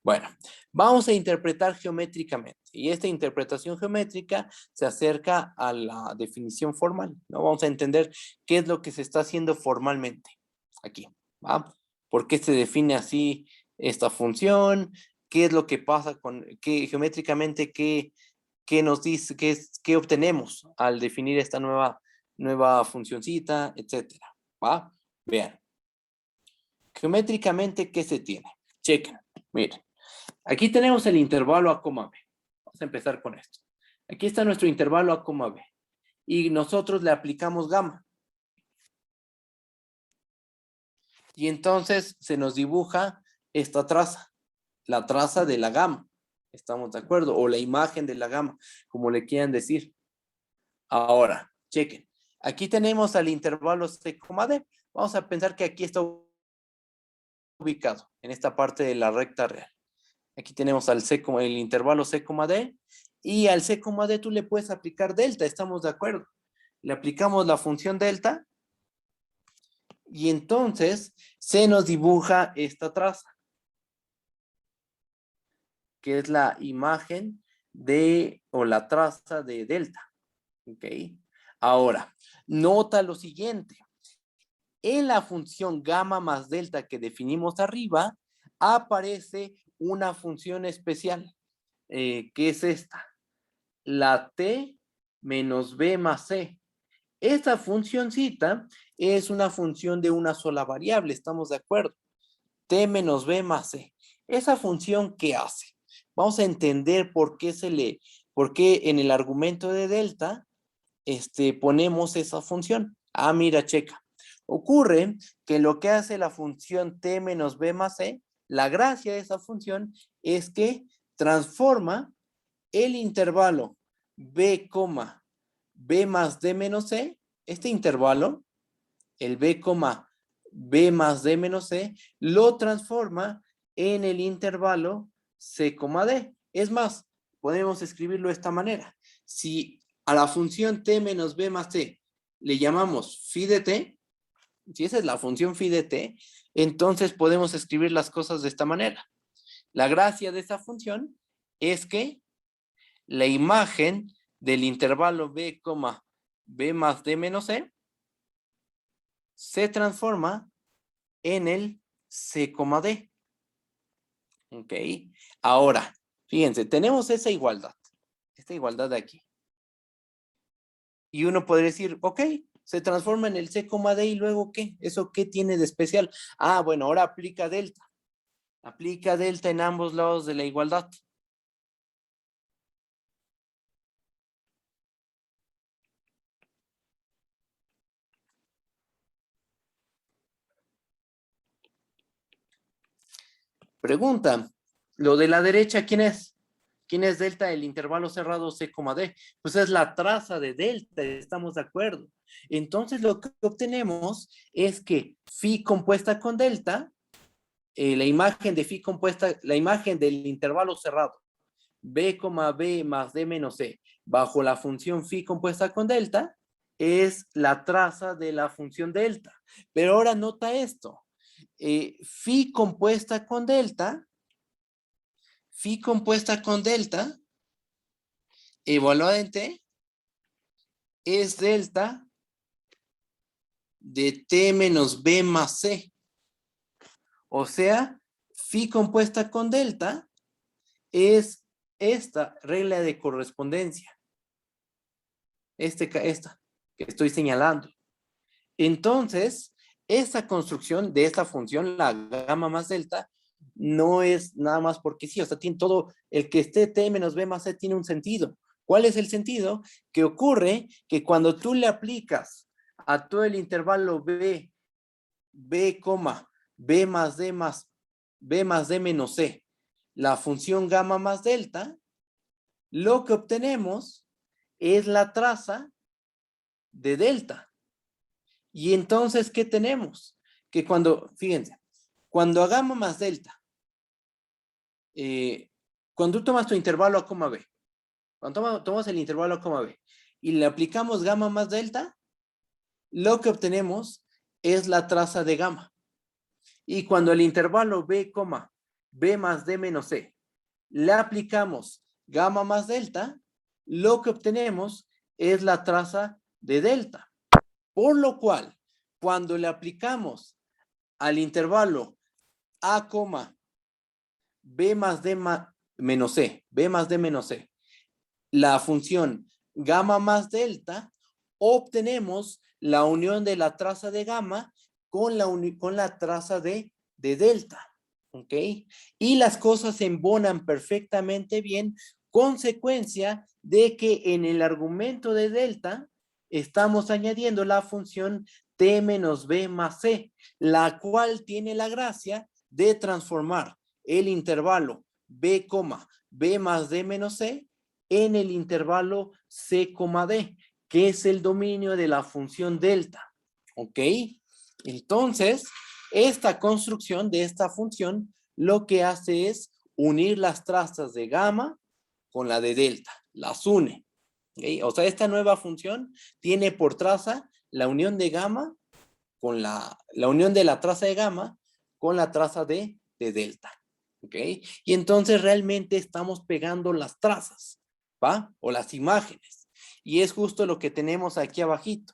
Bueno, vamos a interpretar geométricamente, y esta interpretación geométrica se acerca a la definición formal, ¿no? Vamos a entender qué es lo que se está haciendo formalmente aquí, ¿va? ¿Por qué se define así esta función? ¿Qué es lo que pasa geométricamente, qué nos dice, qué obtenemos al definir esta nueva funcioncita, etcétera? ¿Va? Vean. Geométricamente, ¿qué se tiene? Chequen. Miren. Aquí tenemos el intervalo a, b. Vamos a empezar con esto. Aquí está nuestro intervalo a, b. Y nosotros le aplicamos gamma. Y entonces se nos dibuja esta traza, la traza de la gama. ¿Estamos de acuerdo? O la imagen de la gama, como le quieran decir. Ahora, chequen. Aquí tenemos al intervalo C, D. Vamos a pensar que aquí está ubicado, en esta parte de la recta real. Aquí tenemos al C, el intervalo C, D. Y al C, D tú le puedes aplicar delta, ¿estamos de acuerdo? Le aplicamos la función delta. Y entonces se nos dibuja esta traza, que es la imagen de, o la traza de delta. ¿Ok? Ahora, nota lo siguiente. En la función gamma más delta que definimos arriba, aparece una función especial, que es esta, la t menos b más c. Esta funcioncita es una función de una sola variable, ¿estamos de acuerdo? T menos b más c. Esa función, ¿qué hace? Vamos a entender por qué en el argumento de delta, ponemos esa función. Ah, mira, checa. Ocurre que lo que hace la función t menos b más c, la gracia de esa función es que transforma el intervalo b, b más d menos c, este intervalo, el b, b más d menos c, lo transforma en el intervalo c, d. Es más, podemos escribirlo de esta manera. Si a la función t menos b más c le llamamos phi de t, si esa es la función phi de t, entonces podemos escribir las cosas de esta manera. La gracia de esa función es que la imagen del intervalo b, b más d menos c se transforma en el c, d. ¿Ok? Ahora, fíjense, tenemos esta igualdad de aquí. Y uno podría decir, ok, se transforma en el c, d y luego ¿qué? ¿Eso qué tiene de especial? Ah, bueno, ahora aplica delta. Aplica delta en ambos lados de la igualdad. Pregunta, lo de la derecha, ¿quién es? ¿Quién es delta del intervalo cerrado c, d? Pues es la traza de delta, estamos de acuerdo. Entonces lo que obtenemos es que phi compuesta con delta, la imagen de phi compuesta, la imagen del intervalo cerrado, b, b más d menos c, bajo la función phi compuesta con delta, es la traza de la función delta. Pero ahora nota esto, phi compuesta con delta, evaluada en t, es delta de t menos b más c. O sea, phi compuesta con delta es esta regla de correspondencia. Esta que estoy señalando. Entonces, esta construcción de esta función, la gamma más delta, no es nada más porque sí, o sea, tiene todo, el que esté t menos b más c tiene un sentido. ¿Cuál es el sentido? Que ocurre que cuando tú le aplicas a todo el intervalo b, b, b más d menos c, la función gamma más delta, lo que obtenemos es la traza de delta. Y entonces, ¿qué tenemos? Que cuando, fíjense, cuando a gamma más delta, cuando tú tomas tu intervalo a coma b, cuando tomas el intervalo a coma b y le aplicamos gamma más delta, lo que obtenemos es la traza de gamma. Y cuando el intervalo b, b más d menos c, le aplicamos gamma más delta, lo que obtenemos es la traza de delta. Por lo cual, cuando le aplicamos al intervalo a, b más d menos c, b más d menos c, la función gamma más delta, obtenemos la unión de la traza de gamma con la traza de delta. ¿Ok? Y las cosas se embonan perfectamente bien, consecuencia de que en el argumento de delta estamos añadiendo la función t menos b más c, la cual tiene la gracia de transformar el intervalo B, B más D menos C en el intervalo C, D, que es el dominio de la función delta. ¿Ok? Entonces, esta construcción de esta función lo que hace es unir las trazas de gamma con la de delta. Las une. ¿Okay? O sea, esta nueva función tiene por traza la unión de gamma con la unión de la traza de gamma con la traza de delta. ¿Ok? Y entonces realmente estamos pegando las trazas, ¿va? O las imágenes. Y es justo lo que tenemos aquí abajito.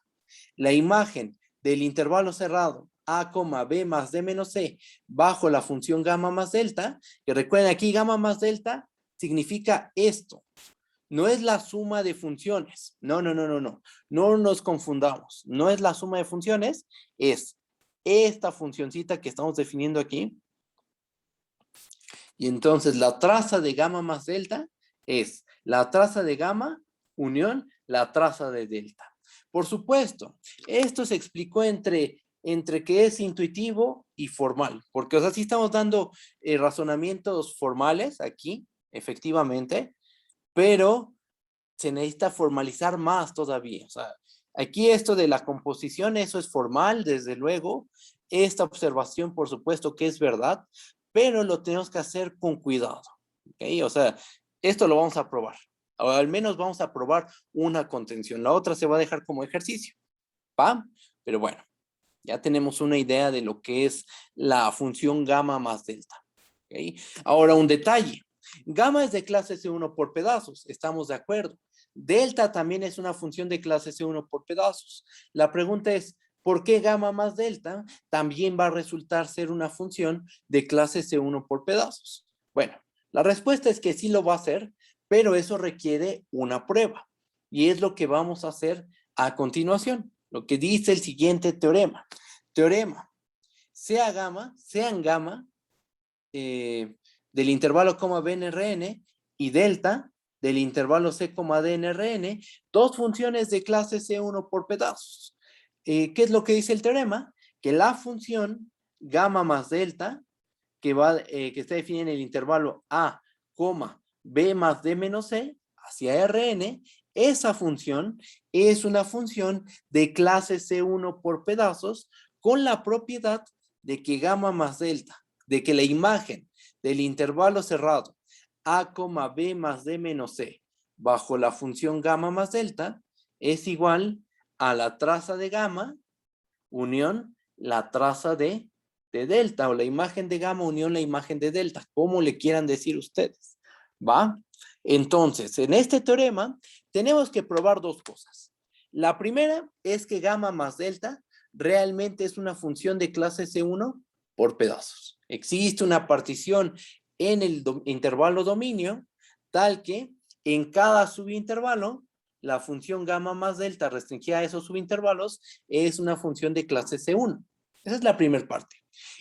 La imagen del intervalo cerrado A, B más D menos C bajo la función gamma más delta, que recuerden aquí gamma más delta significa esto. No es la suma de funciones. No. No nos confundamos. No es la suma de funciones, es esta funcioncita que estamos definiendo aquí. Y entonces la traza de gamma más delta es la traza de gamma unión la traza de delta. Por supuesto, esto se explicó entre que es intuitivo y formal, porque, o sea, sí estamos dando razonamientos formales aquí, efectivamente, pero se necesita formalizar más todavía. O sea, aquí esto de la composición, eso es formal, desde luego. Esta observación, por supuesto que es verdad, pero lo tenemos que hacer con cuidado. ¿Ok? O sea, esto lo vamos a probar. O al menos vamos a probar una contención. La otra se va a dejar como ejercicio. ¿Va? Pero bueno, ya tenemos una idea de lo que es la función gamma más delta. ¿Ok? Ahora un detalle. Gamma es de clase C1 por pedazos, estamos de acuerdo. Delta también es una función de clase C1 por pedazos. La pregunta es, ¿por qué gamma más delta también va a resultar ser una función de clase C1 por pedazos? Bueno, la respuesta es que sí lo va a hacer, pero eso requiere una prueba. Y es lo que vamos a hacer a continuación, lo que dice el siguiente teorema. Teorema, sean gamma, del intervalo, B en Rn y delta del intervalo C, D en Rn, dos funciones de clase C1 por pedazos. ¿Qué es lo que dice el teorema? Que la función gamma más delta, que está definida en el intervalo A, B más D menos C, hacia Rn, esa función es una función de clase C1 por pedazos con la propiedad de que gamma más delta, de que la imagen del intervalo cerrado A, B más D menos C bajo la función gamma más delta es igual a la traza de gamma unión la traza de delta, o la imagen de gamma unión la imagen de delta, como le quieran decir ustedes. ¿Va? Entonces, en este teorema tenemos que probar dos cosas. La primera es que gamma más delta realmente es una función de clase C1 por pedazos. Existe una partición en el intervalo dominio tal que en cada subintervalo la función gamma más delta restringida a esos subintervalos es una función de clase C1. Esa es la primera parte.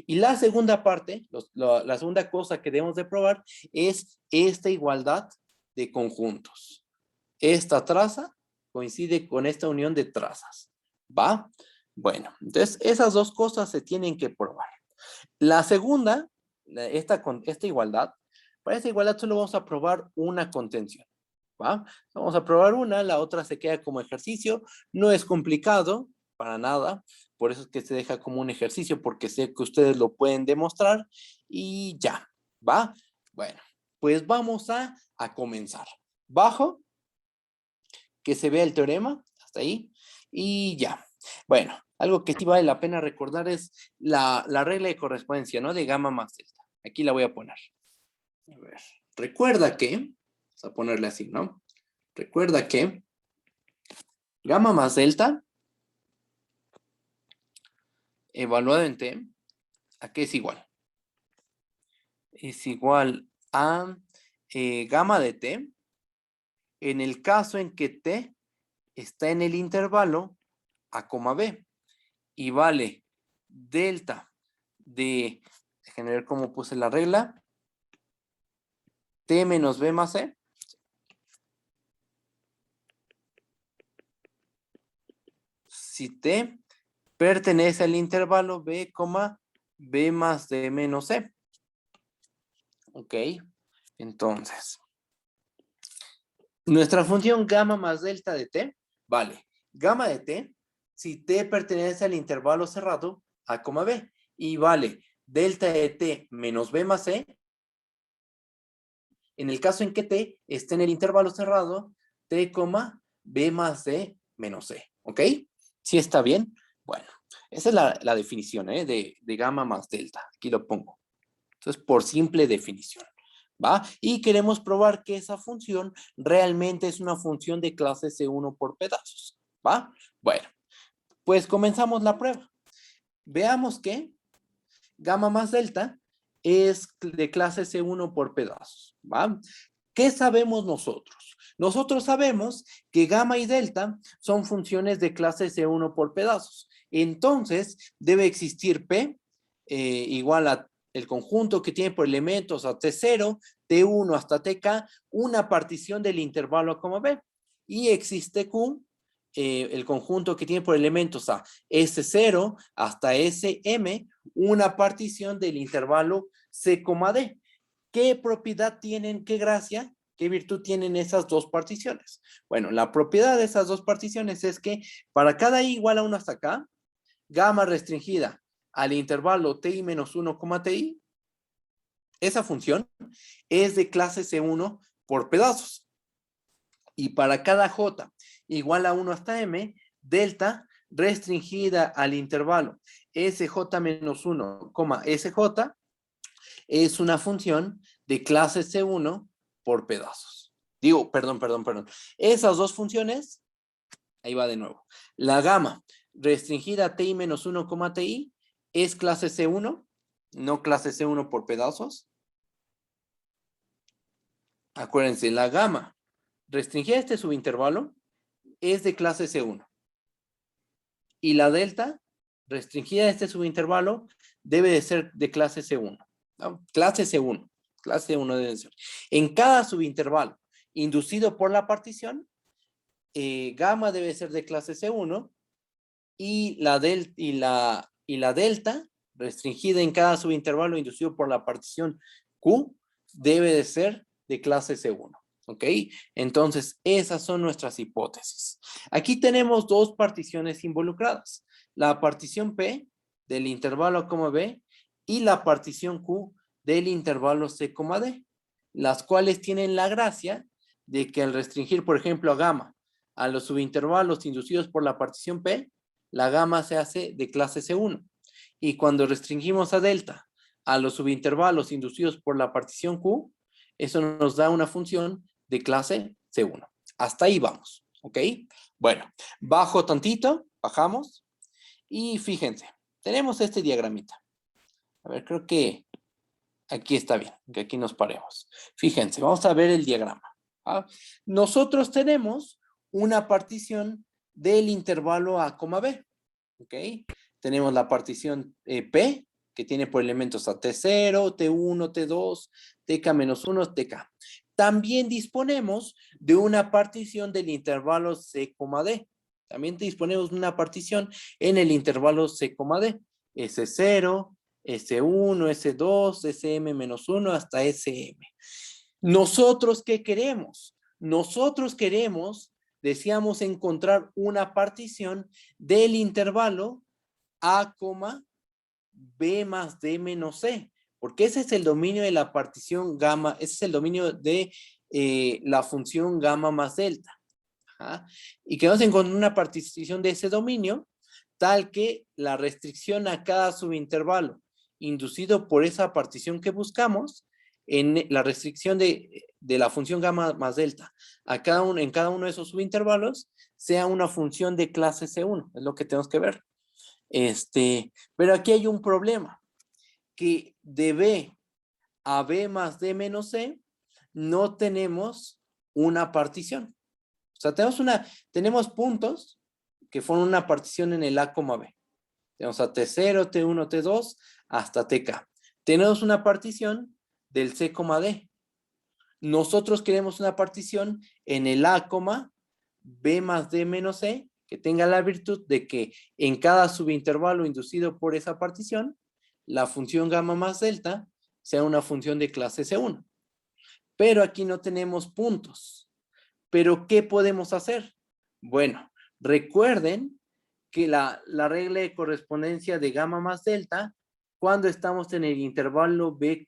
Y la segunda parte, la segunda cosa que debemos de probar es esta igualdad de conjuntos. Esta traza coincide con esta unión de trazas. ¿Va? Bueno, entonces esas dos cosas se tienen que probar. La segunda, esta igualdad, para esta igualdad solo vamos a probar una contención. ¿Va? Vamos a probar una, la otra se queda como ejercicio. No es complicado, para nada. Por eso es que se deja como un ejercicio, porque sé que ustedes lo pueden demostrar. Y ya, ¿va? Bueno, pues vamos a comenzar. Bajo, que se vea el teorema, hasta ahí. Y ya. Bueno, algo que sí vale la pena recordar es la regla de correspondencia, ¿no? De gamma más delta. Aquí la voy a poner. A ver, recuerda que, vamos a ponerle así, ¿no? Recuerda que gamma más delta, evaluado en t, ¿a qué es igual? Es igual a gamma de t, en el caso en que t está en el intervalo a, b, y vale delta de, déjenme ver cómo puse la regla, t menos b más c, si t pertenece al intervalo b, B más D menos C. Ok, entonces, nuestra función gamma más delta de T, vale, gamma de T, si T pertenece al intervalo cerrado, A, B, y vale, delta de T menos B más C, en el caso en que T esté en el intervalo cerrado, T, B más D menos C, ¿ok? ¿Sí está bien? Bueno, esa es la definición de gamma más delta, aquí lo pongo. Entonces, por simple definición, ¿va? Y queremos probar que esa función realmente es una función de clase C1 por pedazos, ¿va? Bueno, pues comenzamos la prueba. Veamos que gamma más delta es de clase C1 por pedazos, ¿va? ¿Qué sabemos nosotros? Nosotros sabemos que gamma y delta son funciones de clase C1 por pedazos. Entonces, debe existir P igual a el conjunto que tiene por elementos a T0, T1 hasta TK, una partición del intervalo A, B. Y existe Q, el conjunto que tiene por elementos a S0 hasta SM, una partición del intervalo C, D. ¿Qué propiedad tienen, qué gracia, qué virtud tienen esas dos particiones? Bueno, la propiedad de esas dos particiones es que para cada i igual a 1 hasta acá, gamma restringida al intervalo ti menos 1, ti, esa función es de clase C1 por pedazos. Y para cada j igual a 1 hasta m, delta restringida al intervalo sj menos 1, sj, es una función de clase C1 por pedazos. Digo, perdón. Esas dos funciones, ahí va de nuevo. La gamma restringida a ti menos 1, ti es clase C1, no clase C1 por pedazos. Acuérdense, la gamma restringida a este subintervalo es de clase C1. Y la delta restringida a este subintervalo debe de ser de clase C1. ¿No? Clase C1 debe ser. En cada subintervalo inducido por la partición, gamma debe ser de clase C1 y la delta restringida en cada subintervalo inducido por la partición Q debe de ser de clase C1. ¿Ok? Entonces, esas son nuestras hipótesis. Aquí tenemos dos particiones involucradas. La partición P del intervalo A, B y la partición Q del intervalo C, D, las cuales tienen la gracia de que al restringir, por ejemplo, a gamma a los subintervalos inducidos por la partición P, la gamma se hace de clase C1. Y cuando restringimos a delta a los subintervalos inducidos por la partición Q, eso nos da una función de clase C1. Hasta ahí vamos, ¿ok? Bueno, bajo tantito, bajamos, y fíjense, tenemos este diagramita. A ver, creo que aquí está bien, que aquí nos paremos. Fíjense, vamos a ver el diagrama. ¿Ah? Nosotros tenemos una partición del intervalo A, B, ¿ok? Tenemos la partición P, que tiene por elementos a T0, T1, T2, TK-1, TK. También disponemos de una partición del intervalo C, D. También disponemos de una partición en el intervalo C, D. S0, S1, S2, SM-1 hasta SM. ¿Nosotros qué queremos? Nosotros queremos, decíamos, encontrar una partición del intervalo A, B más D menos C, porque ese es el dominio de la partición gamma, ese es el dominio de la función gamma más delta. ¿Ah? Y queremos encontrar una partición de ese dominio tal que la restricción a cada subintervalo inducido por esa partición que buscamos, en la restricción de la función gamma más delta en cada uno de esos subintervalos sea una función de clase C1, es lo que tenemos que ver. Pero aquí hay un problema, que de B a B más D menos C no tenemos una partición. O sea, tenemos puntos que forman una partición en el A, B. Tenemos a T0, T1, T2 hasta TK. Tenemos una partición del C, D. Nosotros queremos una partición en el A, B más D menos C, que tenga la virtud de que en cada subintervalo inducido por esa partición, la función gamma más delta sea una función de clase C1. Pero aquí no tenemos puntos. ¿Pero qué podemos hacer? Bueno, recuerden que la regla de correspondencia de gamma más delta, cuando estamos en el intervalo B,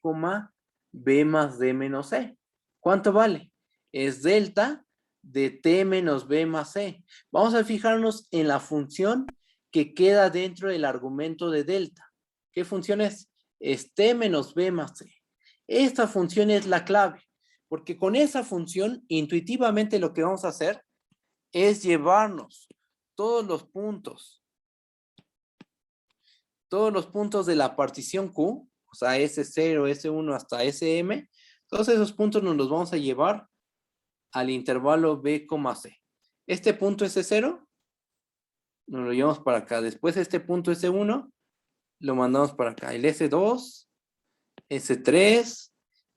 B más D menos C. ¿Cuánto vale? Es delta de T menos B más C. Vamos a fijarnos en la función que queda dentro del argumento de delta. ¿Qué función es? Es T menos B más C. Esta función es la clave, porque con esa función, intuitivamente lo que vamos a hacer es llevarnos todos los puntos de la partición Q, o sea, S0, S1 hasta SM, todos esos puntos nos los vamos a llevar al intervalo B, C. Este punto S0 nos lo llevamos para acá. Después este punto S1 lo mandamos para acá. El S2, S3,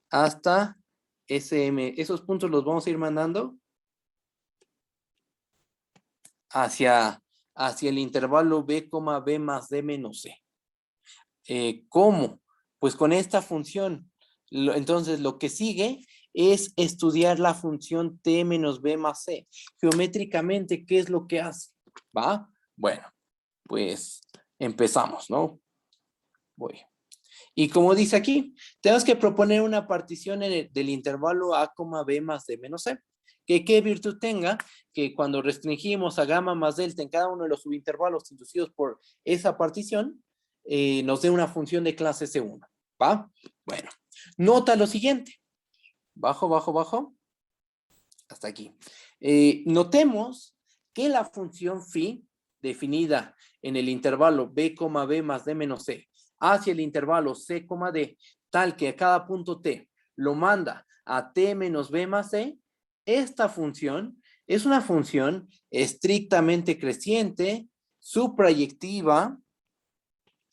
hasta SM. Esos puntos los vamos a ir mandando hacia el intervalo B, B más D menos C. ¿Cómo? Pues con esta función. Entonces, lo que sigue es estudiar la función T menos B más C. Geométricamente, ¿qué es lo que hace? ¿Va? Bueno, pues empezamos, ¿no? Voy. Y como dice aquí, tenemos que proponer una partición del intervalo A, B más D menos C. Que qué virtud tenga, que cuando restringimos a gamma más delta en cada uno de los subintervalos inducidos por esa partición, nos dé una función de clase C1. ¿Va? Bueno, nota lo siguiente. Bajo, bajo, bajo. Hasta aquí. Notemos que la función phi, definida en el intervalo B, B más D menos C, hacia el intervalo C, D, tal que a cada punto T lo manda a T menos B más C, esta función es una función estrictamente creciente, suprayectiva,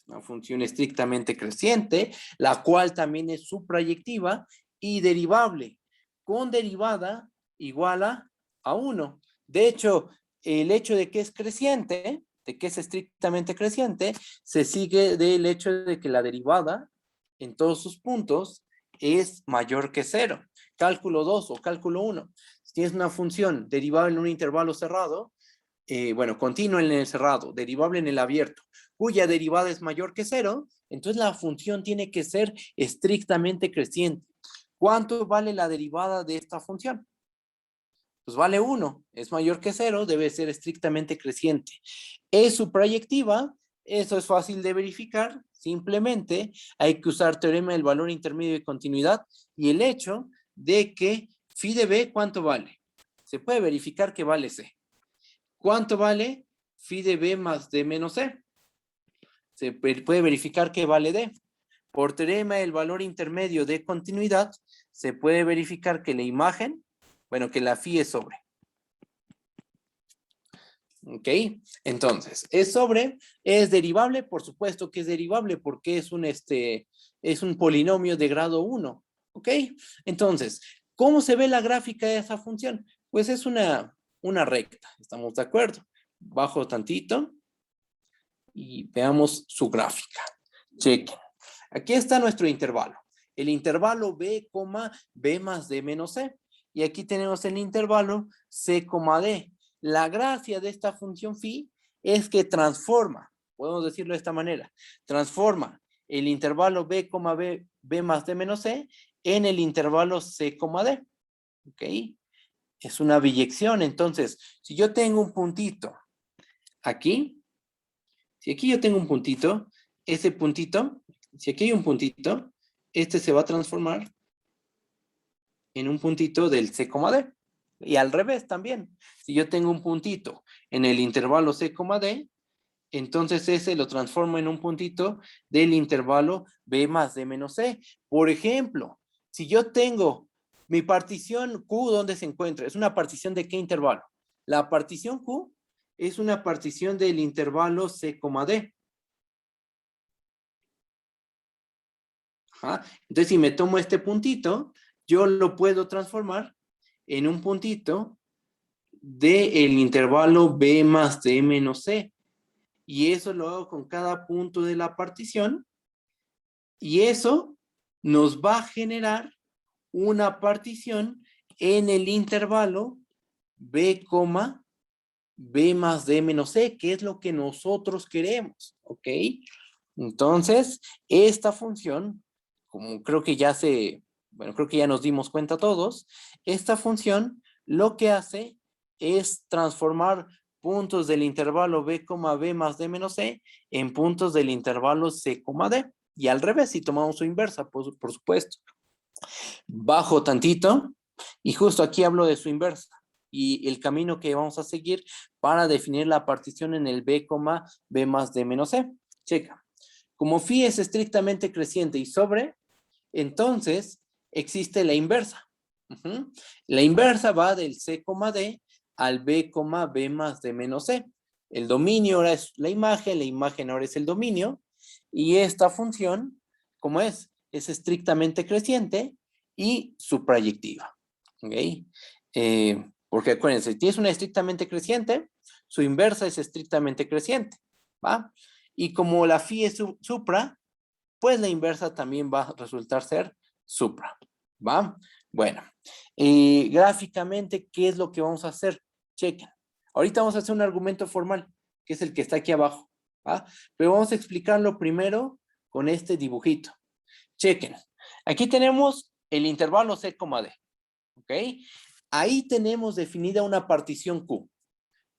una función estrictamente creciente, la cual también es suprayectiva y derivable, con derivada igual a 1. De hecho, el hecho de que es creciente, de que es estrictamente creciente, se sigue del hecho de que la derivada en todos sus puntos es mayor que 0. Cálculo 2 o cálculo 1. Si tienes una función derivable en un intervalo cerrado, bueno, continua en el cerrado, derivable en el abierto, cuya derivada es mayor que 0, entonces la función tiene que ser estrictamente creciente. ¿Cuánto vale la derivada de esta función? Pues vale 1, es mayor que 0, debe ser estrictamente creciente. Es suprayectiva, eso es fácil de verificar, simplemente hay que usar teorema del valor intermedio de continuidad y el hecho de que phi de B, ¿cuánto vale? Se puede verificar que vale C. ¿Cuánto vale phi de B más D menos C? Se puede verificar que vale D. Por teorema del valor intermedio de continuidad, se puede verificar que la imagen, bueno, que la phi es sobre. ¿Ok? Entonces, es sobre, es derivable, por supuesto que es derivable porque es un polinomio de grado 1. ¿Ok? Entonces, ¿cómo se ve la gráfica de esa función? Pues es una recta, ¿estamos de acuerdo? Bajo tantito y veamos su gráfica. Chequen. Aquí está nuestro intervalo. El intervalo B, B más D menos C. Y aquí tenemos el intervalo C, D. La gracia de esta función phi es que transforma, podemos decirlo de esta manera, transforma el intervalo B, B más D menos C en el intervalo C, D. ¿Ok? Es una biyección. Entonces, si yo tengo un puntito aquí, si aquí yo tengo un puntito, ese puntito, si aquí hay un puntito, este se va a transformar en un puntito del C, D. Y al revés también. Si yo tengo un puntito en el intervalo C, D, entonces ese lo transformo en un puntito del intervalo B más D menos C. Por ejemplo, si yo tengo mi partición Q, ¿dónde se encuentra? ¿Es una partición de qué intervalo? La partición Q es una partición del intervalo C, D. Ajá. Entonces, si me tomo este puntito, yo lo puedo transformar en un puntito del intervalo B más D menos C. Y eso lo hago con cada punto de la partición. Y eso nos va a generar una partición en el intervalo B, B más D menos C, que es lo que nosotros queremos, ¿ok? Entonces, esta función, como creo que creo que ya nos dimos cuenta todos, esta función lo que hace es transformar puntos del intervalo B, B más D menos C en puntos del intervalo C, D. Y al revés, si tomamos su inversa, por supuesto. Bajo tantito y justo aquí hablo de su inversa y el camino que vamos a seguir para definir la partición en el B, B más D menos C. Checa. Como phi es estrictamente creciente y sobre, entonces existe la inversa. La inversa va del C, D al B, B más D menos C. El dominio ahora es la imagen ahora es el dominio, y esta función, ¿cómo es? Es estrictamente creciente y suprayectiva. ¿Ok? Porque acuérdense, si tienes una estrictamente creciente, su inversa es estrictamente creciente, ¿va? Y como la phi es supra, pues la inversa también va a resultar ser supra, ¿va? Bueno, gráficamente, ¿qué es lo que vamos a hacer? Chequen. Ahorita vamos a hacer un argumento formal, que es el que está aquí abajo, ¿va? Pero vamos a explicarlo primero con este dibujito. Chequen. Aquí tenemos el intervalo C, D, ¿ok? Ahí tenemos definida una partición Q.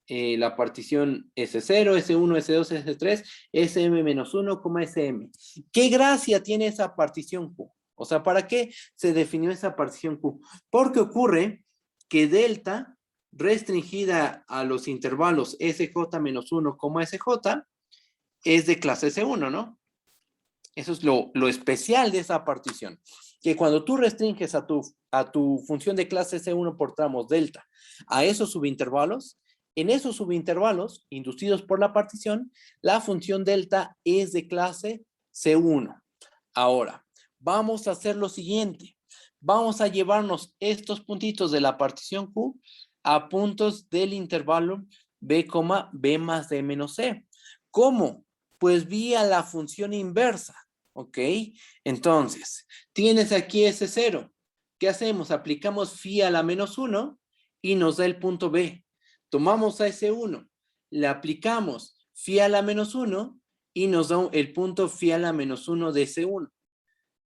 La partición S0, S1, S2, S3, SM-1, SM. ¿Qué gracia tiene esa partición Q? O sea, ¿para qué se definió esa partición Q? Porque ocurre que delta restringida a los intervalos SJ-1, SJ es de clase S1, ¿no? Eso es lo especial de esa partición. Que cuando tú restringes a tu función de clase S1 por tramos delta a esos subintervalos, en esos subintervalos inducidos por la partición, la función delta es de clase C1. Ahora, vamos a hacer lo siguiente. Vamos a llevarnos estos puntitos de la partición Q a puntos del intervalo B, B más D menos C. ¿Cómo? Pues vía la función inversa. ¿Ok? Entonces, tienes aquí ese 0. ¿Qué hacemos? Aplicamos phi a la menos 1 y nos da el punto B. Tomamos a ese 1, le aplicamos phi a la menos 1 y nos da el punto phi a la menos 1 de ese 1.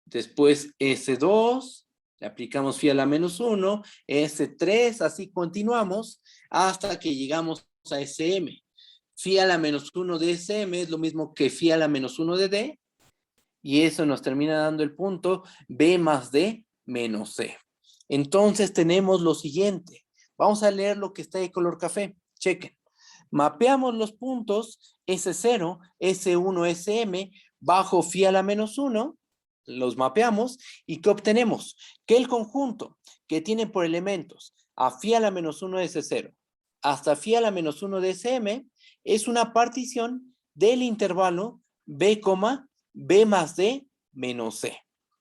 Después S2, le aplicamos phi a la menos 1, S3, así continuamos hasta que llegamos a SM. Phi a la menos 1 de SM es lo mismo que phi a la menos 1 de D, y eso nos termina dando el punto B más D menos C. Entonces tenemos lo siguiente. Vamos a leer lo que está de color café. Chequen. Mapeamos los puntos S0, S1, SM bajo phi a la menos 1. Los mapeamos y ¿qué obtenemos? Que el conjunto que tiene por elementos a phi a la menos 1 de S0 hasta phi a la menos 1 de SM es una partición del intervalo B, B más D menos C.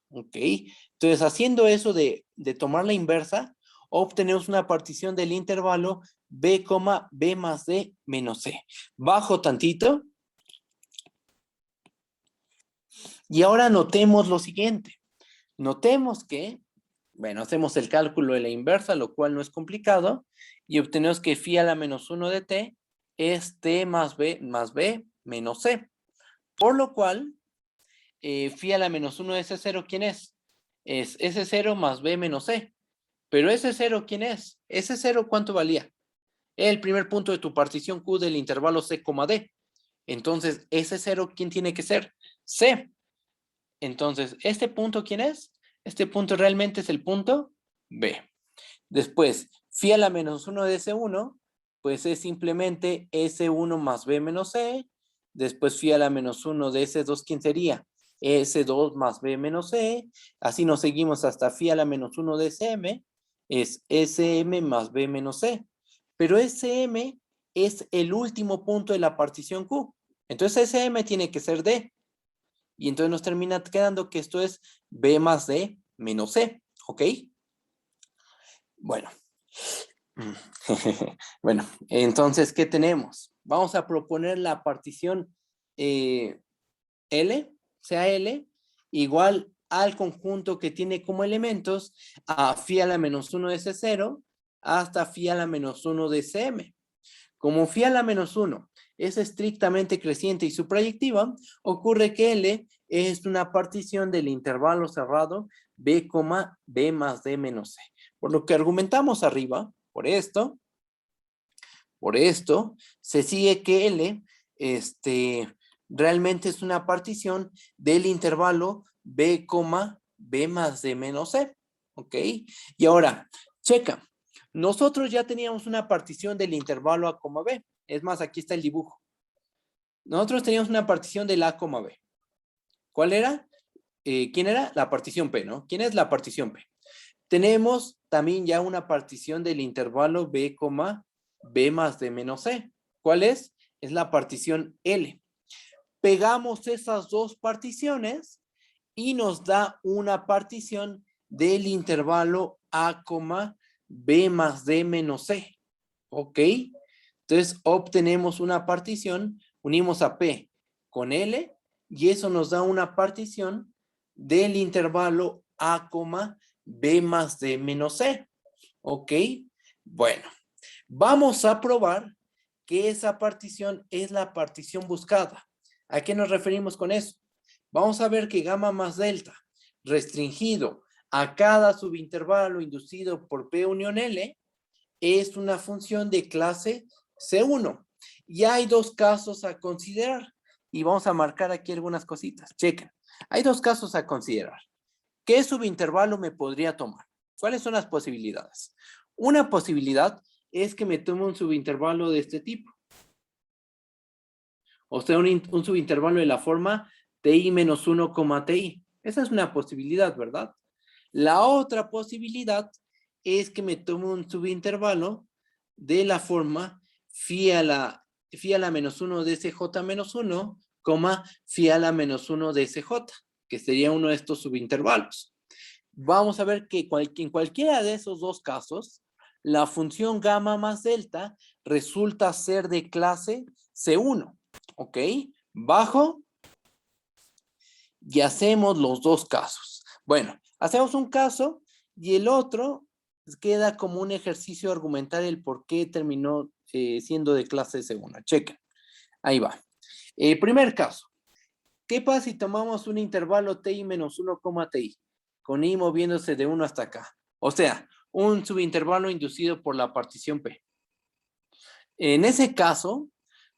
¿Ok? Entonces, haciendo eso de tomar la inversa, obtenemos una partición del intervalo B, B más D menos C. Bajo tantito. Y ahora notemos lo siguiente. Notemos que, bueno, hacemos el cálculo de la inversa, lo cual no es complicado, y obtenemos que phi a la menos 1 de t es t más b menos c. Por lo cual, phi a la menos 1 de S0, ¿quién es? Es S0 más b menos c. Pero S0, ¿quién es? S0, ¿cuánto valía? El primer punto de tu partición Q del intervalo C, D. Entonces, S0, ¿quién tiene que ser? C. Entonces, ¿este punto quién es? Este punto realmente es el punto B. Después, phi a la menos 1 de S1, pues es simplemente S1 más B menos C. Después, phi a la menos 1 de S2, ¿quién sería? S2 más B menos C. Así nos seguimos hasta phi a la menos 1 de SM, es SM más B menos C. Pero SM es el último punto de la partición Q. Entonces, SM tiene que ser D. Y entonces nos termina quedando que esto es B más D menos C, ¿ok? Bueno. Bueno, entonces, ¿qué tenemos? Vamos a proponer la partición L, sea L, igual al conjunto que tiene como elementos a phi a la menos 1 de C0 hasta phi a la menos 1 de Cm. Como phi a la menos 1 es estrictamente creciente y suprayectiva, ocurre que L es una partición del intervalo cerrado B, B más D menos C. Por lo que argumentamos arriba, por esto, se sigue que L realmente es una partición del intervalo B, B más D menos C. ¿Ok? Y ahora, checa. Nosotros ya teníamos una partición del intervalo A, B. Es más, aquí está el dibujo. Nosotros teníamos una partición del A, B. ¿Cuál era? ¿Quién era? La partición P, ¿no? ¿Quién es la partición P? Tenemos también ya una partición del intervalo B, B más D menos C. ¿Cuál es? Es la partición L. Pegamos esas dos particiones y nos da una partición del intervalo A, B más D menos C. ¿Ok? Entonces obtenemos una partición, unimos a P con L y eso nos da una partición del intervalo A, B más D menos C. ¿Ok? Bueno, vamos a probar que esa partición es la partición buscada. ¿A qué nos referimos con eso? Vamos a ver que gamma más delta restringido a cada subintervalo inducido por P unión L es una función de clase C1. Y hay dos casos a considerar. Y vamos a marcar aquí algunas cositas. Chequen. Hay dos casos a considerar. ¿Qué subintervalo me podría tomar? ¿Cuáles son las posibilidades? Una posibilidad es que me tome un subintervalo de este tipo. O sea, un subintervalo de la forma TI menos 1, TI. Esa es una posibilidad, ¿verdad? La otra posibilidad es que me tome un subintervalo de la forma phi a la menos 1 de CJ menos 1, phi a la menos 1 de CJ, que sería uno de estos subintervalos. Vamos a ver que en cualquiera de esos dos casos, la función gamma más delta resulta ser de clase C1. ¿Ok? Bajo y hacemos los dos casos. Bueno, hacemos un caso y el otro queda como un ejercicio argumental el por qué terminó siendo de clase C1. Chequen. Ahí va. Primer caso. ¿Qué pasa si tomamos un intervalo TI menos 1, TI? Con I moviéndose de 1 hasta acá. O sea, un subintervalo inducido por la partición P. En ese caso,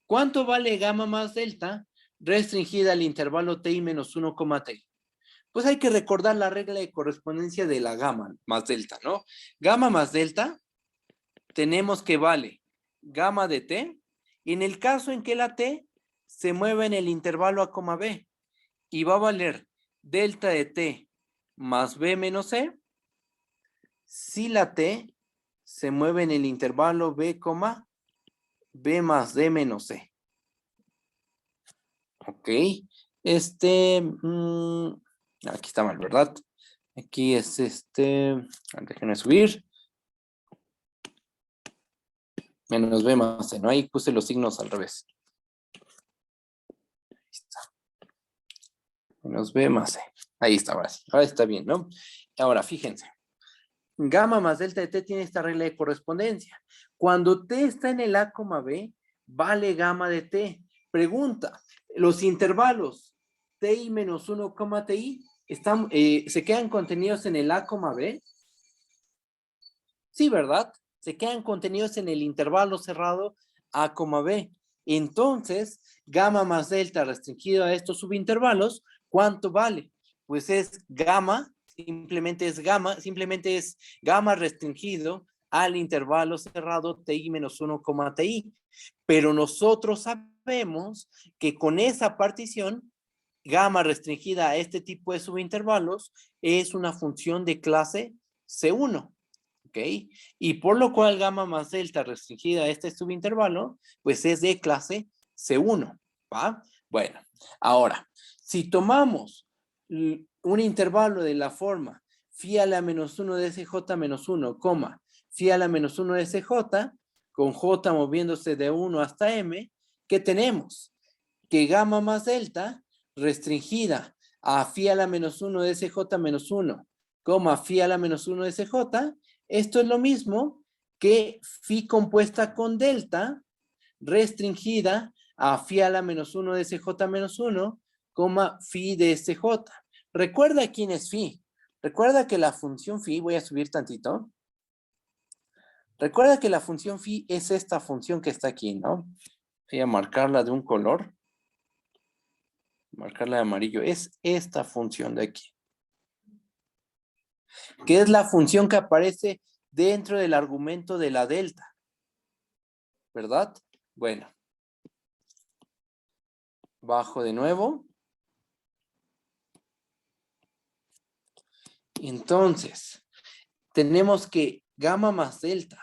¿cuánto vale gamma más delta restringida al intervalo TI menos 1, TI? Pues hay que recordar la regla de correspondencia de la gamma más delta, ¿no? Gamma más delta tenemos que vale gamma de T. Y en el caso en que la T se mueve en el intervalo A, B y va a valer delta de T más B menos C, si la T se mueve en el intervalo B, B más D menos C. Ok. Aquí está mal, ¿verdad? Aquí es déjenme subir. Menos B más C, ¿no? Ahí puse los signos al revés. Ahí está. Menos B más C. Ahí está, ahora está bien, ¿no? Ahora, fíjense. Gamma más delta de T tiene esta regla de correspondencia. Cuando T está en el A, B, vale gamma de T. Pregunta, ¿los intervalos TI menos 1, TI se quedan contenidos en el A, B? Sí, ¿verdad? Se quedan contenidos en el intervalo cerrado A, B. Entonces, gamma más delta restringido a estos subintervalos, ¿cuánto vale? Pues es gamma, simplemente es gamma restringido al intervalo cerrado TI menos 1, TI. Pero nosotros sabemos que con esa partición, gamma restringida a este tipo de subintervalos es una función de clase C1. ¿Ok? Y por lo cual gamma más delta restringida a este subintervalo, pues es de clase C1, ¿va? Bueno, ahora, si tomamos un intervalo de la forma phi a la menos 1 de CJ menos 1, phi a la menos 1 de CJ, con J moviéndose de 1 hasta M, ¿qué tenemos? Que gamma más delta restringida a phi a la menos 1 de CJ menos 1, coma phi a la menos 1 de CJ, esto es lo mismo que phi compuesta con delta restringida a phi a la menos 1 de CJ menos 1, coma phi de CJ. Recuerda quién es phi. Recuerda que la función phi, voy a subir tantito. Recuerda que la función phi es esta función que está aquí, ¿no? Voy a marcarla de un color. Marcarla de amarillo. Es esta función de aquí. Que es la función que aparece dentro del argumento de la delta. ¿Verdad? Bueno. Bajo de nuevo. Entonces, tenemos que gamma más delta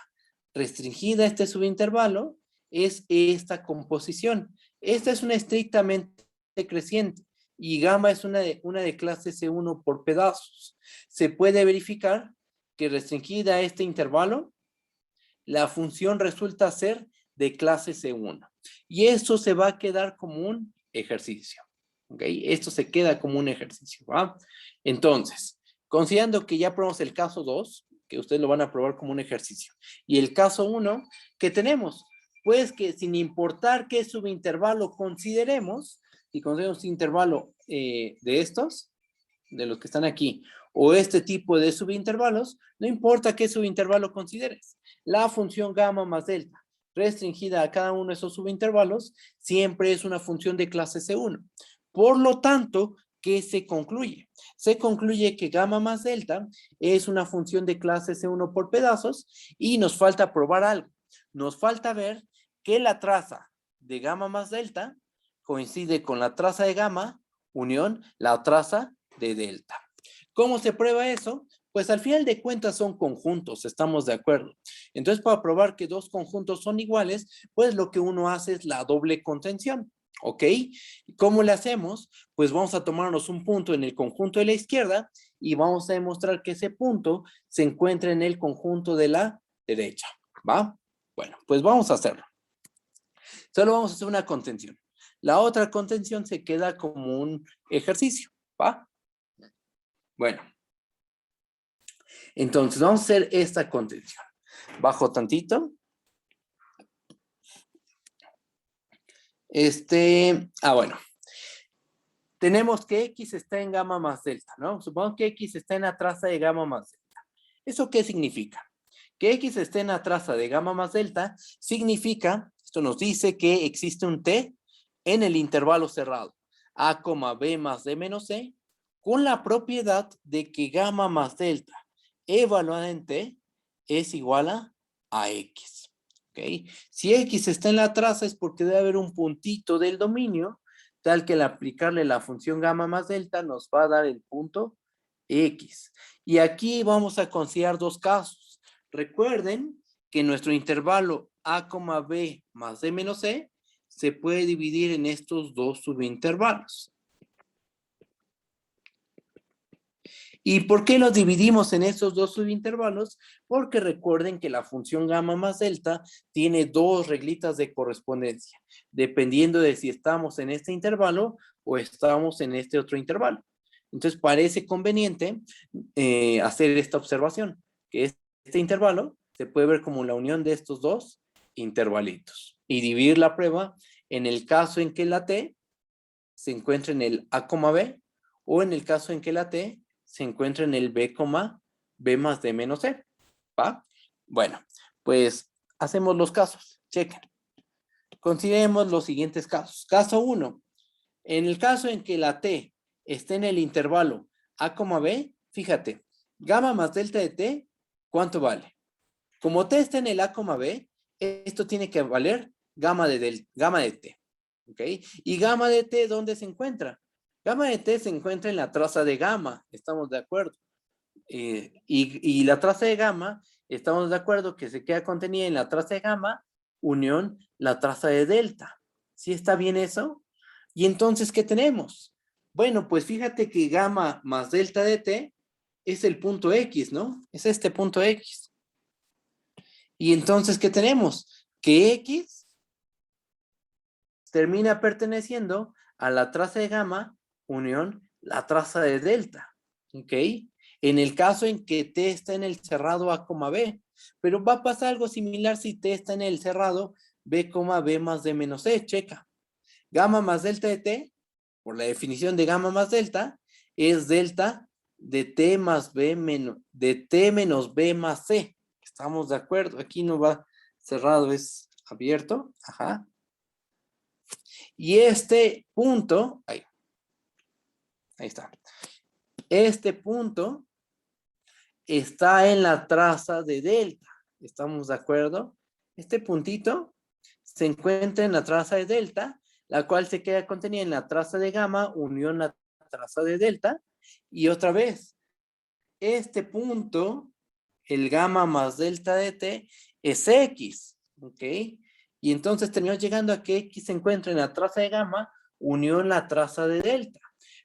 restringida a este subintervalo es esta composición. Esta es una estrictamente creciente y gamma es una de clase C1 por pedazos. Se puede verificar que restringida a este intervalo, la función resulta ser de clase C1. Y esto se va a quedar como un ejercicio. ¿Ok? Esto se queda como un ejercicio. ¿Va? Entonces, considerando que ya probamos el caso 2, que ustedes lo van a probar como un ejercicio, y el caso 1, que tenemos, pues que sin importar qué subintervalo consideremos, si consideramos intervalo de estos, de los que están aquí, o este tipo de subintervalos, no importa qué subintervalo consideres. La función gamma más delta restringida a cada uno de esos subintervalos siempre es una función de clase C1. Por lo tanto, ¿qué se concluye? Se concluye que gamma más delta es una función de clase C1 por pedazos y nos falta probar algo. Nos falta ver que la traza de gamma más delta coincide con la traza de gamma unión la traza de delta. ¿Cómo se prueba eso? Pues al final de cuentas son conjuntos, estamos de acuerdo. Entonces, para probar que dos conjuntos son iguales, pues lo que uno hace es la doble contención. ¿Ok? ¿Cómo le hacemos? Pues vamos a tomarnos un punto en el conjunto de la izquierda y vamos a demostrar que ese punto se encuentra en el conjunto de la derecha. ¿Va? Bueno, pues vamos a hacerlo. Solo vamos a hacer una contención. La otra contención se queda como un ejercicio. ¿Va? Bueno. Entonces, vamos a hacer esta contención. Bajo tantito. Bueno. Tenemos que X está en gamma más delta, ¿no? Supongamos que X está en la traza de gamma más delta. ¿Eso qué significa? Que X esté en la traza de gamma más delta significa, esto nos dice que existe un T en el intervalo cerrado, A, B más D menos C, con la propiedad de que gamma más delta evaluada en T es igual a X. ¿Ok? Si X está en la traza es porque debe haber un puntito del dominio tal que al aplicarle la función gamma más delta nos va a dar el punto X. Y aquí vamos a considerar dos casos. Recuerden que nuestro intervalo A, B más D menos C se puede dividir en estos dos subintervalos. ¿Y por qué los dividimos en estos dos subintervalos? Porque recuerden que la función gamma más delta tiene dos reglitas de correspondencia, dependiendo de si estamos en este intervalo o estamos en este otro intervalo. Entonces parece conveniente hacer esta observación, que este intervalo se puede ver como la unión de estos dos intervalitos y dividir la prueba en el caso en que la T se encuentre en el A, B o en el caso en que la T se encuentra en el B, B más D menos C. ¿Va? Bueno, pues hacemos los casos. Chequen. Consideremos los siguientes casos. Caso 1. En el caso en que la T esté en el intervalo A, B, fíjate, gamma más delta de T, ¿cuánto vale? Como T está en el A, B, esto tiene que valer gamma de T. ¿Ok? Y gamma de T, ¿dónde se encuentra? Gamma de T se encuentra en la traza de gamma, estamos de acuerdo. Y la traza de gamma, estamos de acuerdo que se queda contenida en la traza de gamma, unión la traza de delta. ¿Sí está bien eso? Y entonces, ¿qué tenemos? Bueno, pues fíjate que gamma más delta de T es el punto X, ¿no? Es este punto X. Y entonces, ¿qué tenemos? Que X termina perteneciendo a la traza de gamma unión la traza de delta, ¿ok? En el caso en que T está en el cerrado A, B, pero va a pasar algo similar si T está en el cerrado B, B más D menos C, checa. Gamma más delta de T, por la definición de gamma más delta, es delta de T más B menos, de T menos B más C. ¿Estamos de acuerdo? Aquí no va cerrado, es abierto. Ajá. Y este punto, ahí está. Este punto está en la traza de delta. ¿Estamos de acuerdo? Este puntito se encuentra en la traza de delta, la cual se queda contenida en la traza de gamma unión la traza de delta. Y otra vez, este punto, el gamma más delta de t, es x, ¿ok? Y entonces terminamos llegando a que x se encuentra en la traza de gamma unión la traza de delta.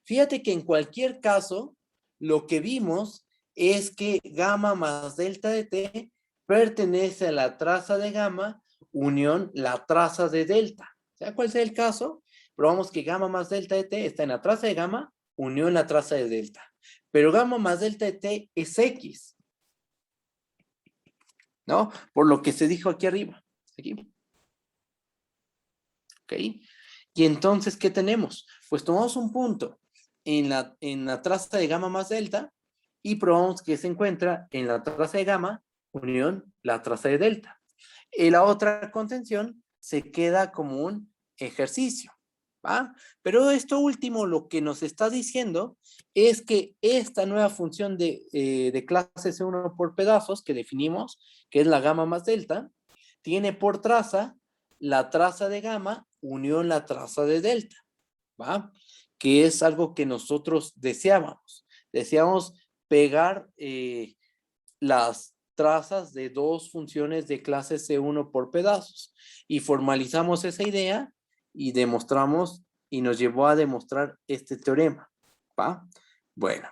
Fíjate que en cualquier caso, lo que vimos es que gamma más delta de t pertenece a la traza de gamma unión la traza de delta. Sea cual sea el caso, probamos que gamma más delta de t está en la traza de gamma unión la traza de delta. Pero gamma más delta de t es x, ¿no? Por lo que se dijo aquí arriba. Aquí. ¿Ok? Y entonces, ¿qué tenemos? Pues tomamos un punto en la traza de gamma más delta y probamos que se encuentra en la traza de gamma unión la traza de delta. Y la otra contención se queda como un ejercicio, ¿va? Pero esto último lo que nos está diciendo es que esta nueva función de clase C1 por pedazos que definimos, que es la gamma más delta, tiene por traza la traza de gamma unión la traza de delta, ¿va? Que es algo que nosotros deseábamos. Deseamos pegar las trazas de dos funciones de clase C1 por pedazos. Y formalizamos esa idea y demostramos, y nos llevó a demostrar este teorema, ¿va? Bueno,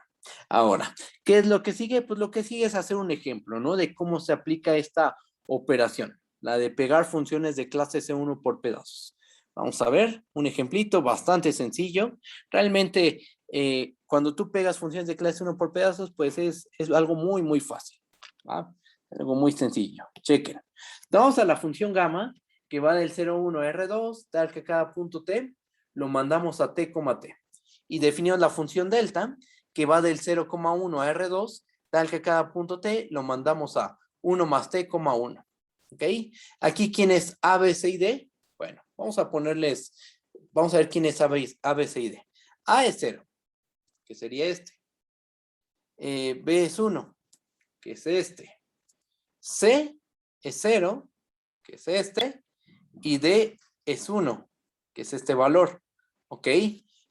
ahora, ¿qué es lo que sigue? Pues lo que sigue es hacer un ejemplo, ¿no? De cómo se aplica esta operación, la de pegar funciones de clase C1 por pedazos. Vamos a ver un ejemplito bastante sencillo. Realmente, cuando tú pegas funciones de clase 1 por pedazos, pues es algo muy, muy fácil. ¿Va? Algo muy sencillo. Chequen. Vamos a la función gamma, que va del 0,1 a R2, tal que cada punto T lo mandamos a T, T. Y definimos la función delta, que va del 0,1 a R2, tal que cada punto T lo mandamos a 1 más T, 1. ¿Ok? Aquí, ¿quién es A, B, C y D? Bueno, vamos a ponerles, vamos a ver quién es A, B, C y D. A es 0, que sería este. B es 1, que es este. C es 0, que es este. Y D es 1, que es este valor. ¿Ok?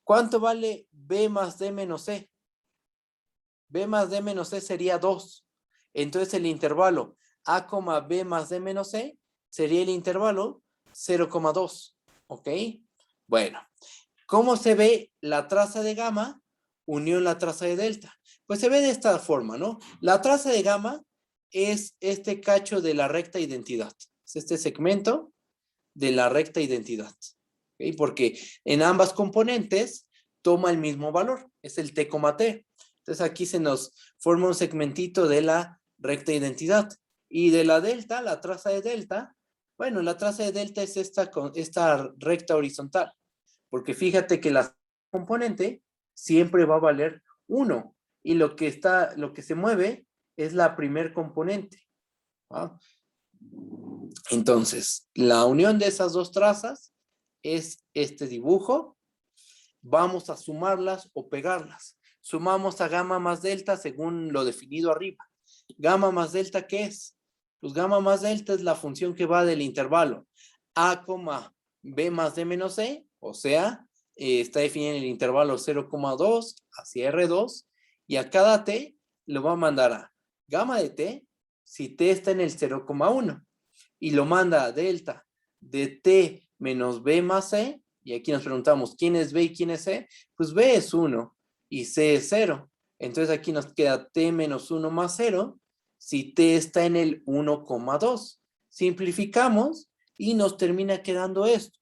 ¿Cuánto vale B más D menos C? B más D menos C sería 2. Entonces el intervalo A, B más D menos C sería el intervalo 0,2. ¿Ok? Bueno, ¿cómo se ve la traza de gamma unión la traza de delta? Pues se ve de esta forma, ¿no? La traza de gamma es este cacho de la recta identidad. Es este segmento de la recta identidad. ¿Ok? Porque en ambas componentes toma el mismo valor. Es el T, T. Entonces aquí se nos forma un segmentito de la recta identidad. Y de la delta, la traza de delta, bueno, la traza de delta es esta recta horizontal. Porque fíjate que la componente siempre va a valer 1. Y lo que se mueve es la primer componente. ¿Va? Entonces, la unión de esas dos trazas es este dibujo. Vamos a sumarlas o pegarlas. Sumamos a gamma más delta según lo definido arriba. Gamma más delta, ¿qué es? Pues gamma más delta es la función que va del intervalo A, B más D menos C, o sea, está definida en el intervalo 0,2 hacia R2, y a cada T lo va a mandar a gamma de T si T está en el 0,1, y lo manda a delta de T menos B más C, y aquí nos preguntamos, ¿quién es B y quién es C? Pues B es 1 y C es 0. Entonces aquí nos queda T menos 1 más 0 si T está en el 1,2. Simplificamos y nos termina quedando esto.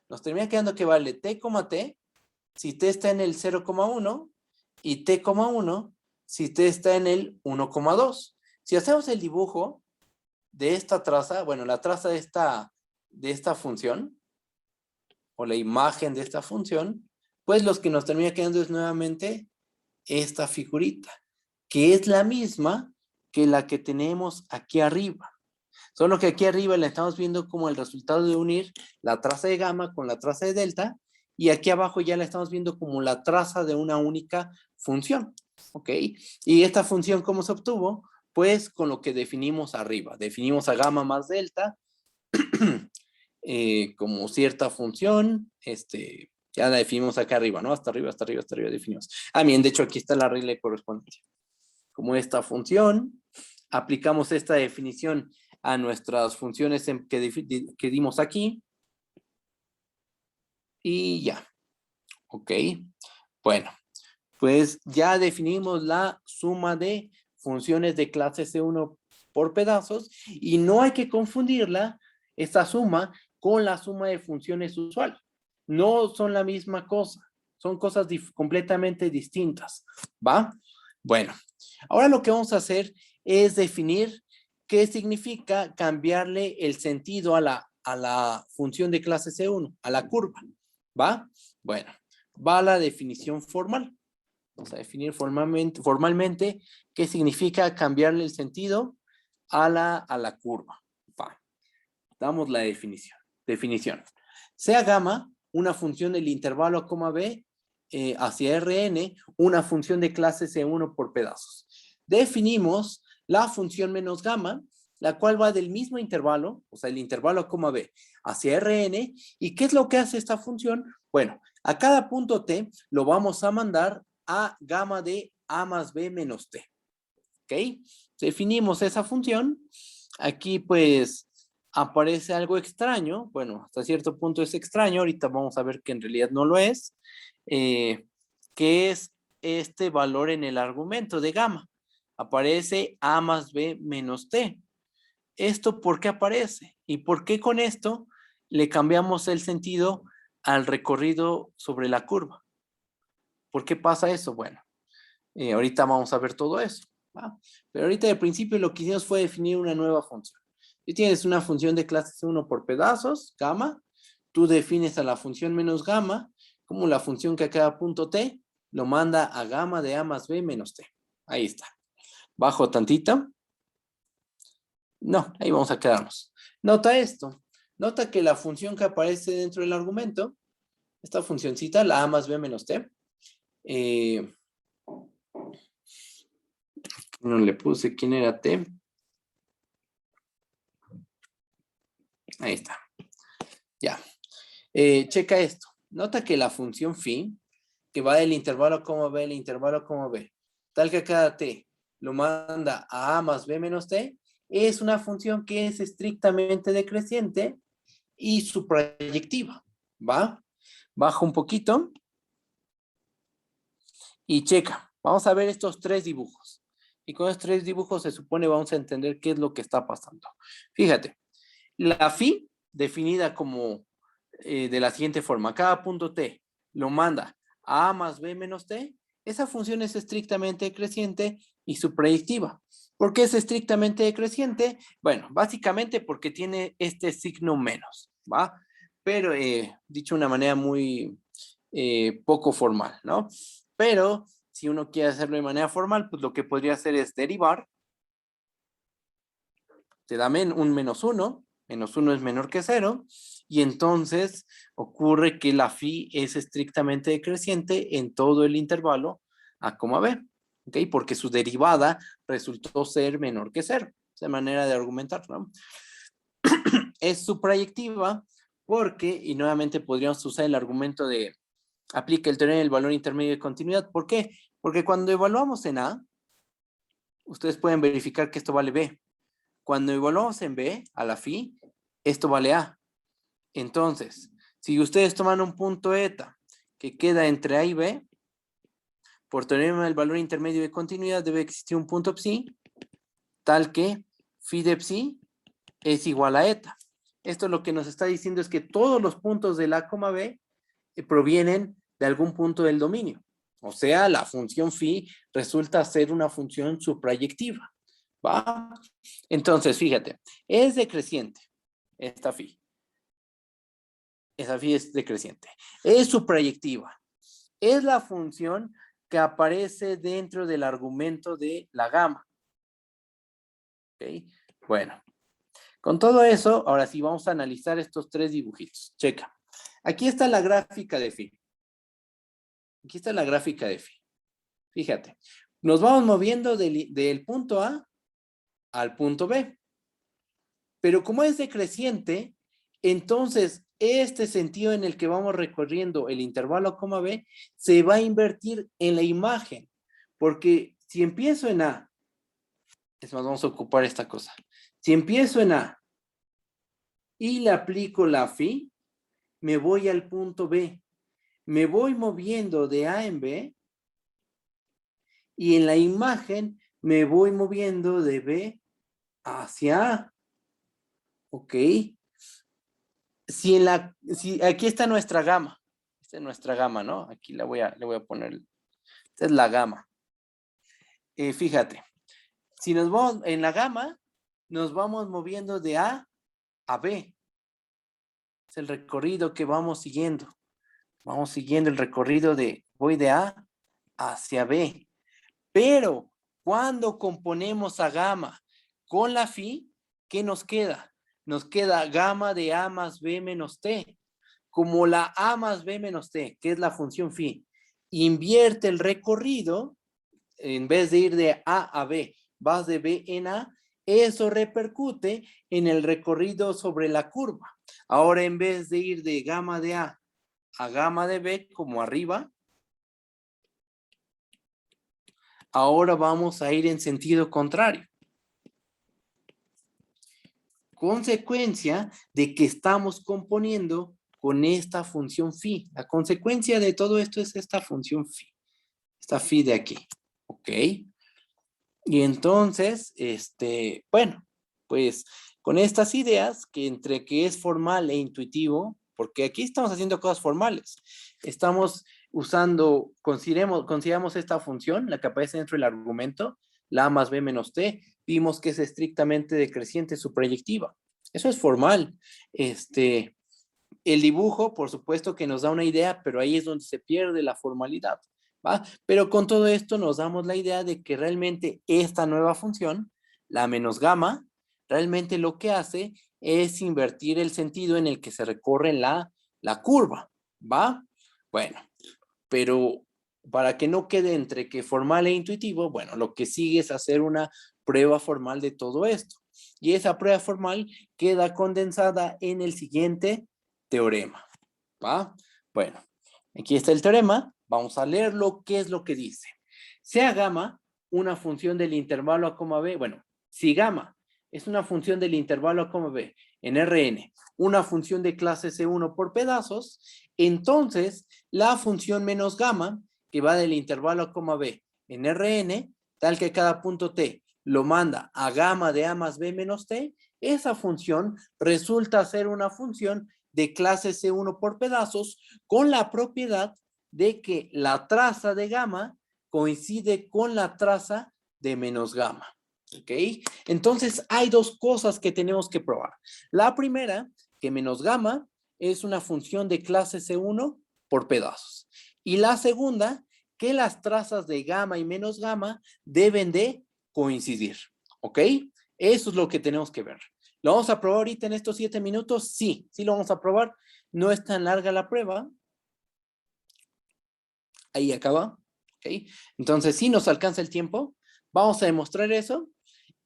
Nos termina quedando que vale T, T si T está en el 0,1 y t,1 si t está en el 1,2. Si hacemos el dibujo de esta traza, bueno, la traza de esta función, o la imagen de esta función, pues los que nos termina quedando es nuevamente esta figurita, que es la misma que la que tenemos aquí arriba. Solo que aquí arriba la estamos viendo como el resultado de unir la traza de gamma con la traza de delta, y aquí abajo ya la estamos viendo como la traza de una única función, ¿ok? Y esta función, ¿cómo se obtuvo? Pues con lo que definimos arriba. Definimos a gamma más delta como cierta función, ya la definimos acá arriba, ¿no? Hasta arriba, hasta arriba, hasta arriba definimos. Ah, bien, de hecho aquí está la regla de correspondencia. Como esta función, aplicamos esta definición a nuestras funciones que dimos aquí. Y ya. Ok. Bueno, pues ya definimos la suma de funciones de clase C1 por pedazos, y no hay que confundirla, esta suma, con la suma de funciones usual. No son la misma cosa, son cosas completamente distintas, ¿va? Bueno, ahora lo que vamos a hacer es definir qué significa cambiarle el sentido a la función de clase C1, a la curva, ¿va? Bueno, va la definición formal. Vamos a definir formalmente qué significa cambiarle el sentido a la curva. Va. Damos la definición. Sea gamma una función del intervalo a, b hacia Rn, una función de clase C1 por pedazos. Definimos la función menos gamma, la cual va del mismo intervalo, o sea, el intervalo a, b hacia Rn. ¿Y qué es lo que hace esta función? Bueno, a cada punto t lo vamos a mandar a gamma de a más b menos t. ¿Ok? Definimos esa función. Aquí pues aparece algo extraño. Bueno, hasta cierto punto es extraño. Ahorita vamos a ver que en realidad no lo es. Que es este valor en el argumento de gamma. Aparece a más b menos t. ¿Esto por qué aparece? ¿Y por qué con esto le cambiamos el sentido al recorrido sobre la curva? ¿Por qué pasa eso? Bueno, ahorita vamos a ver todo eso, ¿va? Pero ahorita de principio lo que hicimos fue definir una nueva función. Y tienes una función de clase 1 por pedazos, gamma. Tú defines a la función menos gamma como la función que a cada punto t lo manda a gamma de a más b menos t. Ahí está. Bajo tantito. No, ahí vamos a quedarnos. Nota esto. Nota que la función que aparece dentro del argumento, esta funcioncita, la a más b menos t, no le puse quién era t. Ahí está. Ya. Checa esto. Nota que la función phi, que va del intervalo a, b, el intervalo a, b, tal que cada t lo manda a más b menos t, es una función que es estrictamente decreciente y su proyectiva, ¿va? Baja un poquito y checa. Vamos a ver estos tres dibujos. Y con estos tres dibujos se supone vamos a entender qué es lo que está pasando. Fíjate, la phi, definida como de la siguiente forma, cada punto t lo manda a más b menos t, esa función es estrictamente decreciente y su proyectiva. ¿Por qué es estrictamente decreciente? Bueno, básicamente porque tiene este signo menos, ¿va? Pero dicho de una manera muy poco formal, ¿no? Pero si uno quiere hacerlo de manera formal, pues lo que podría hacer es derivar. Te da un menos 1 es menor que 0, y entonces ocurre que la phi es estrictamente decreciente en todo el intervalo a, b, ¿ok? Porque su derivada resultó ser menor que 0. Esa manera de argumentar, ¿no? Es su proyectiva porque, y nuevamente podríamos usar el argumento de aplica el teorema del valor intermedio de continuidad. ¿Por qué? Porque cuando evaluamos en A, ustedes pueden verificar que esto vale B. Cuando evaluamos en B, a la phi, esto vale A. Entonces, si ustedes toman un punto eta que queda entre A y B, por teorema del valor intermedio de continuidad debe existir un punto psi, tal que phi de psi es igual a eta. Esto lo que nos está diciendo es que todos los puntos del A, B provienen de algún punto del dominio. O sea, la función phi resulta ser una función suprayectiva, ¿va? Entonces, fíjate, es decreciente esta phi. Esa phi es decreciente. Es suprayectiva. Es la función que aparece dentro del argumento de la gama. ¿Ok? Bueno, con todo eso, ahora sí vamos a analizar estos tres dibujitos. Checa. Aquí está la gráfica de phi. Aquí está la gráfica de phi. Fíjate, nos vamos moviendo del punto A al punto B. Pero como es decreciente, entonces este sentido en el que vamos recorriendo el intervalo A, coma B se va a invertir en la imagen. Porque si empiezo en A, es más, vamos a ocupar esta cosa. Si empiezo en A y le aplico la phi, me voy al punto B. Me voy moviendo de A en B y en la imagen me voy moviendo de B hacia A. ¿Ok? Si aquí está nuestra gama. Esta es nuestra gama, ¿no? Aquí le voy a poner. Esta es la gama. Fíjate. Si nos vamos en la gama, nos vamos moviendo de A a B. Es el recorrido que vamos siguiendo. Vamos siguiendo el recorrido voy de A hacia B. Pero cuando componemos a gama con la phi, ¿qué nos queda? Nos queda gama de A más B menos T. Como la A más B menos T, que es la función phi, invierte el recorrido, en vez de ir de A a B, vas de B en A, eso repercute en el recorrido sobre la curva. Ahora, en vez de ir de gama de A a gama de B, como arriba, ahora vamos a ir en sentido contrario. Consecuencia de que estamos componiendo con esta función phi. La consecuencia de todo esto es esta función phi. Esta phi de aquí. ¿Ok? Y entonces, bueno, pues con estas ideas, que entre que es formal e intuitivo, porque aquí estamos haciendo cosas formales. Estamos usando, consideramos esta función, la que aparece dentro del argumento, la A más B menos T, vimos que es estrictamente decreciente su proyectiva. Eso es formal. El dibujo, por supuesto que nos da una idea, pero ahí es donde se pierde la formalidad, ¿va? Pero con todo esto nos damos la idea de que realmente esta nueva función, la menos gamma, realmente lo que hace es invertir el sentido en el que se recorre la curva, ¿va? Bueno, pero para que no quede entre que formal e intuitivo, bueno, lo que sigue es hacer una prueba formal de todo esto. Y esa prueba formal queda condensada en el siguiente teorema, ¿va? Bueno, aquí está el teorema. Vamos a leerlo. ¿Qué es lo que dice? Sea gamma una función del intervalo A, B. Bueno, si gamma es una función del intervalo A, B en Rn, una función de clase C1 por pedazos, entonces la función menos gamma, que va del intervalo A, B en Rn, tal que cada punto t lo manda a gamma de A más B menos t, esa función resulta ser una función de clase C1 por pedazos con la propiedad de que la traza de gamma coincide con la traza de menos gamma. ¿Ok? Entonces hay dos cosas que tenemos que probar. La primera, que menos gamma es una función de clase C1 por pedazos. Y la segunda, que las trazas de gamma y menos gamma deben de coincidir. ¿Ok? Eso es lo que tenemos que ver. ¿Lo vamos a probar ahorita en estos 7 minutos? Sí, sí lo vamos a probar. No es tan larga la prueba. Ahí acaba. ¿Ok? Entonces, sí nos alcanza el tiempo. Vamos a demostrar eso.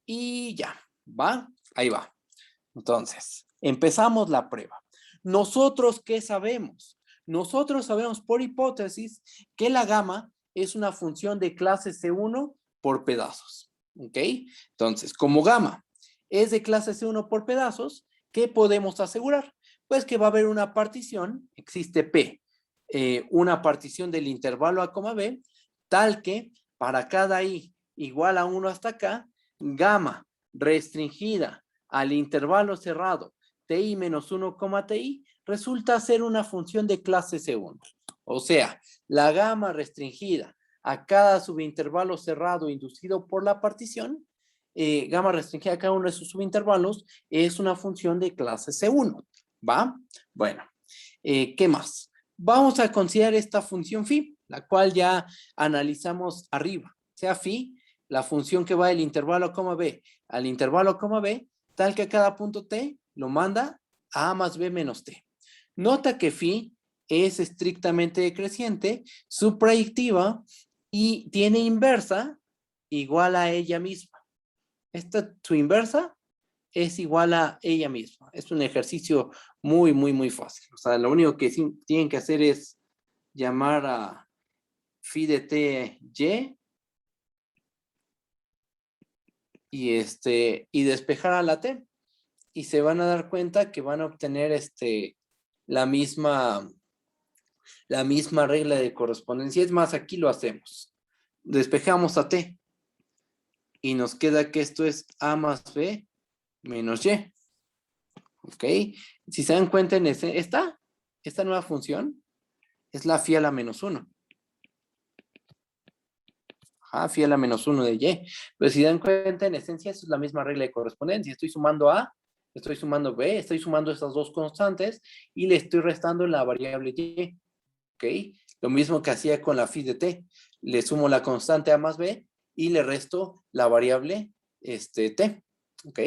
Y ya, ¿va? Ahí va. Entonces, empezamos la prueba. ¿Nosotros qué sabemos? Nosotros sabemos por hipótesis que la gamma es una función de clase C1 por pedazos. ¿Ok? Entonces, como gamma es de clase C1 por pedazos, ¿qué podemos asegurar? Pues que va a haber una partición, existe P, una partición del intervalo A, B, tal que para cada I igual a 1 hasta acá, gamma restringida al intervalo cerrado ti menos 1, ti resulta ser una función de clase C1. O sea, la gama restringida a cada subintervalo cerrado inducido por la partición, gamma restringida a cada uno de sus subintervalos, es una función de clase C1, ¿va? Bueno, ¿qué más? Vamos a considerar esta función phi, la cual ya analizamos arriba. Sea phi, la función que va del intervalo coma b al intervalo coma b, tal que a cada punto t lo manda a más b menos t. Nota que phi es estrictamente decreciente, subtractiva y tiene inversa igual a ella misma. Su inversa es igual a ella misma. Es un ejercicio muy, muy, muy fácil. O sea, lo único que tienen que hacer es llamar a phi de t y despejar a la t. Y se van a dar cuenta que van a obtener la misma regla de correspondencia. Es más, aquí lo hacemos. Despejamos a t. Y nos queda que esto es a más b menos y. ¿Ok? Si se dan cuenta en esta nueva función es la phi a la menos 1. Ajá, phi a la menos 1 de y. Pero si dan cuenta, en esencia, eso es la misma regla de correspondencia. Estoy sumando a, estoy sumando b, estoy sumando estas dos constantes y le estoy restando la variable y. ¿Ok? Lo mismo que hacía con la phi de t. Le sumo la constante a más b y le resto la variable t. ¿Ok?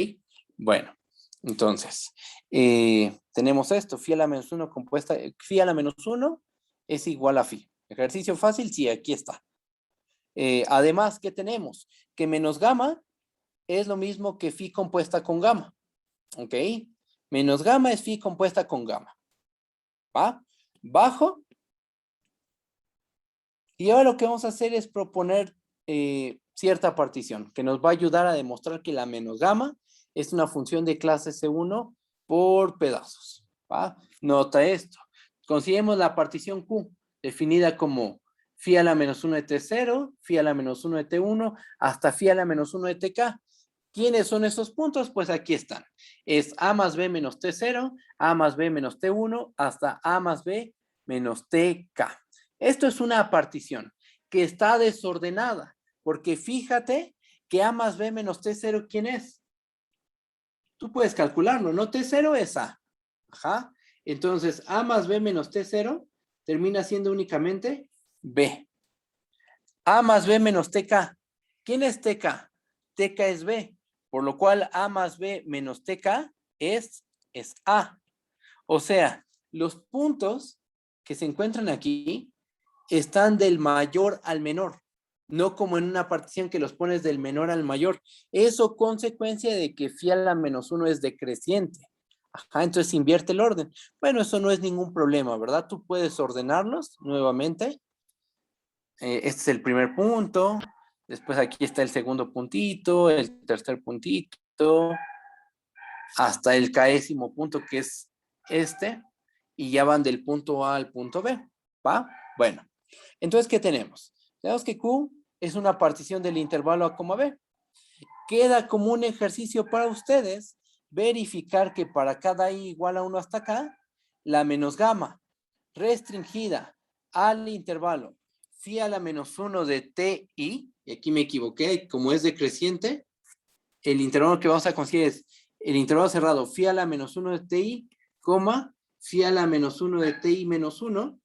Bueno, entonces, tenemos esto, phi a la menos 1 compuesta, phi a la menos 1 es igual a phi. Ejercicio fácil, sí, aquí está. Además, ¿qué tenemos? Que menos gamma es lo mismo que phi compuesta con gamma. ¿Ok? Menos gamma es phi compuesta con gamma. ¿Va? Bajo. Y ahora lo que vamos a hacer es proponer cierta partición que nos va a ayudar a demostrar que la menos gamma es una función de clase C1 por pedazos. ¿Va? Nota esto. Consideremos la partición Q, definida como phi a la menos 1 de T0, phi a la menos 1 de T1, hasta phi a la menos 1 de TK. ¿Quiénes son esos puntos? Pues aquí están. Es A más B menos T0, A más B menos T1, hasta A más B menos TK. Esto es una partición que está desordenada, porque fíjate que A más B menos T0, ¿quién es? Tú puedes calcularlo, ¿no? T0 es A. Ajá. Entonces, A más B menos T0 termina siendo únicamente B. A más B menos TK. ¿Quién es TK? TK es B. Por lo cual, A más B menos TK es A. O sea, los puntos que se encuentran aquí están del mayor al menor, no como en una partición que los pones del menor al mayor. Eso consecuencia de que phi a la menos 1 es decreciente. Ajá, entonces invierte el orden. Bueno, eso no es ningún problema, ¿verdad? Tú puedes ordenarlos nuevamente. Este es el primer punto. Después aquí está el segundo puntito, el tercer puntito, hasta el késimo punto que es este. Y ya van del punto A al punto B. ¿Va? Bueno. Entonces, ¿qué tenemos? Tenemos que Q es una partición del intervalo A, B. Queda como un ejercicio para ustedes verificar que para cada I igual a 1 hasta acá, la menos gamma restringida al intervalo phi a la menos 1 de TI, y aquí me equivoqué, como es decreciente, el intervalo que vamos a conseguir es el intervalo cerrado phi a la menos 1 de TI, coma, phi a la menos 1 de TI menos 1,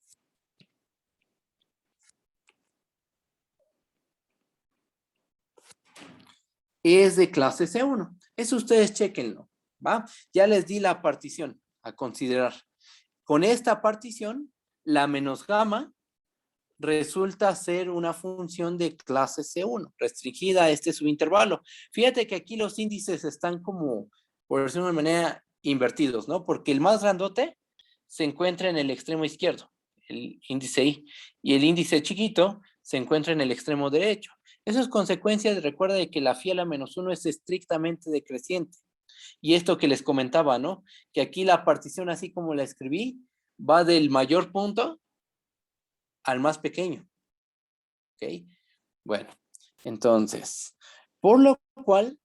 es de clase C1. Eso ustedes chequenlo, ¿va? Ya les di la partición a considerar. Con esta partición, la menos gamma resulta ser una función de clase C1, restringida a este subintervalo. Fíjate que aquí los índices están como, por decirlo de una manera, invertidos, ¿no? Porque el más grandote se encuentra en el extremo izquierdo, el índice I, y el índice chiquito se encuentra en el extremo derecho. Eso es consecuencia, recuerda, de que la phi a la menos 1 es estrictamente decreciente. Y esto que les comentaba, ¿no? Que aquí la partición, así como la escribí, va del mayor punto al más pequeño. ¿Ok? Bueno, entonces, por lo cual,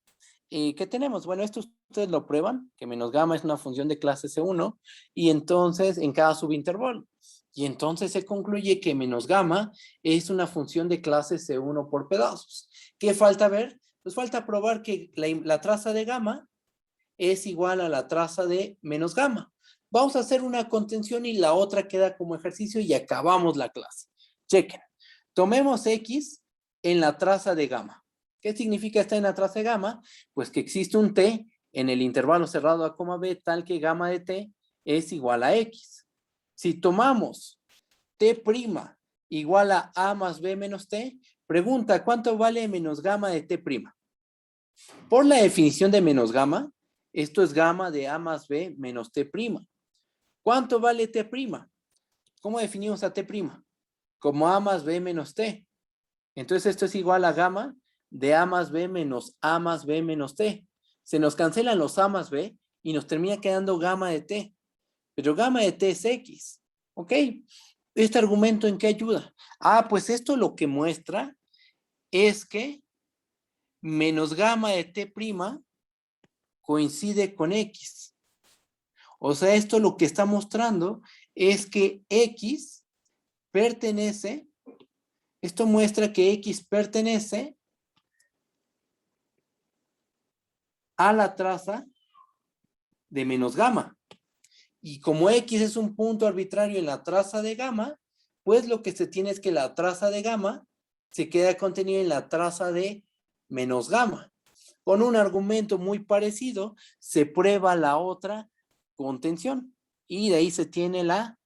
¿qué tenemos? Bueno, esto ustedes lo prueban, que menos gamma es una función de clase C1, y entonces en cada subintervalo. Y entonces se concluye que menos gamma es una función de clase C1 por pedazos. ¿Qué falta ver? Pues falta probar que la traza de gamma es igual a la traza de menos gamma. Vamos a hacer una contención y la otra queda como ejercicio y acabamos la clase. Chequen. Tomemos X en la traza de gamma. ¿Qué significa estar en la traza de gamma? Pues que existe un T en el intervalo cerrado A, B, tal que gamma de T es igual a X. Si tomamos T' igual a A más B menos T, pregunta, ¿cuánto vale menos gamma de T'? Por la definición de menos gamma, esto es gamma de A más B menos T'. ¿Cuánto vale T'? ¿Cómo definimos a T'? Como A más B menos T. Entonces esto es igual a gamma de A más B menos A más B menos T. Se nos cancelan los A más B y nos termina quedando gamma de T. Pero gamma de T es X. ¿Ok? ¿Este argumento en qué ayuda? Ah, pues esto lo que muestra es que menos gamma de T' coincide con X. O sea, esto lo que está mostrando es que X pertenece, esto muestra que X pertenece a la traza de menos gamma. Y como X es un punto arbitrario en la traza de gamma, pues lo que se tiene es que la traza de gamma se queda contenida en la traza de menos gamma. Con un argumento muy parecido, se prueba la otra contención y de ahí se tiene la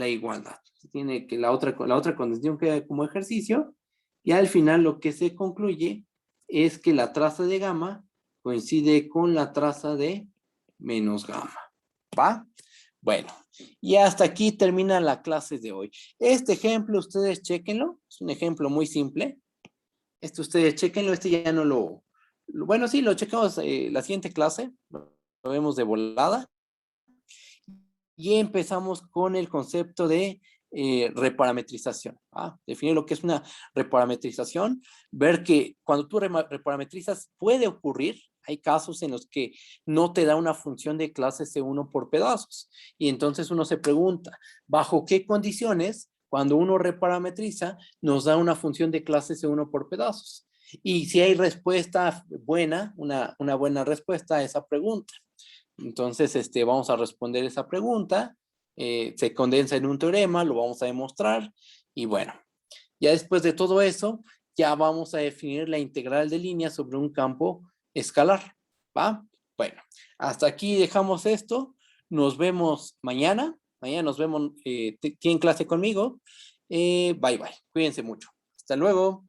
igualdad. Se tiene que la otra contención queda como ejercicio y al final lo que se concluye es que la traza de gamma coincide con la traza de menos gamma. ¿Va? Bueno, y hasta aquí termina la clase de hoy. Este ejemplo ustedes chequenlo, es un ejemplo muy simple. Ustedes chequenlo, ya no bueno, sí, lo checamos la siguiente clase, lo vemos de volada. Y empezamos con el concepto de reparametrización. Definir lo que es una reparametrización, ver que cuando tú reparametrizas puede ocurrir, hay casos en los que no te da una función de clase C1 por pedazos. Y entonces uno se pregunta, ¿bajo qué condiciones cuando uno reparametriza nos da una función de clase C1 por pedazos? Y si hay respuesta buena, una buena respuesta a esa pregunta. Entonces, vamos a responder esa pregunta. Se condensa en un teorema, lo vamos a demostrar. Y bueno, ya después de todo eso, ya vamos a definir la integral de línea sobre un campo escalar. ¿Va? Bueno, hasta aquí dejamos esto. Nos vemos mañana. Mañana nos vemos, tienen clase conmigo. Bye, bye. Cuídense mucho. Hasta luego.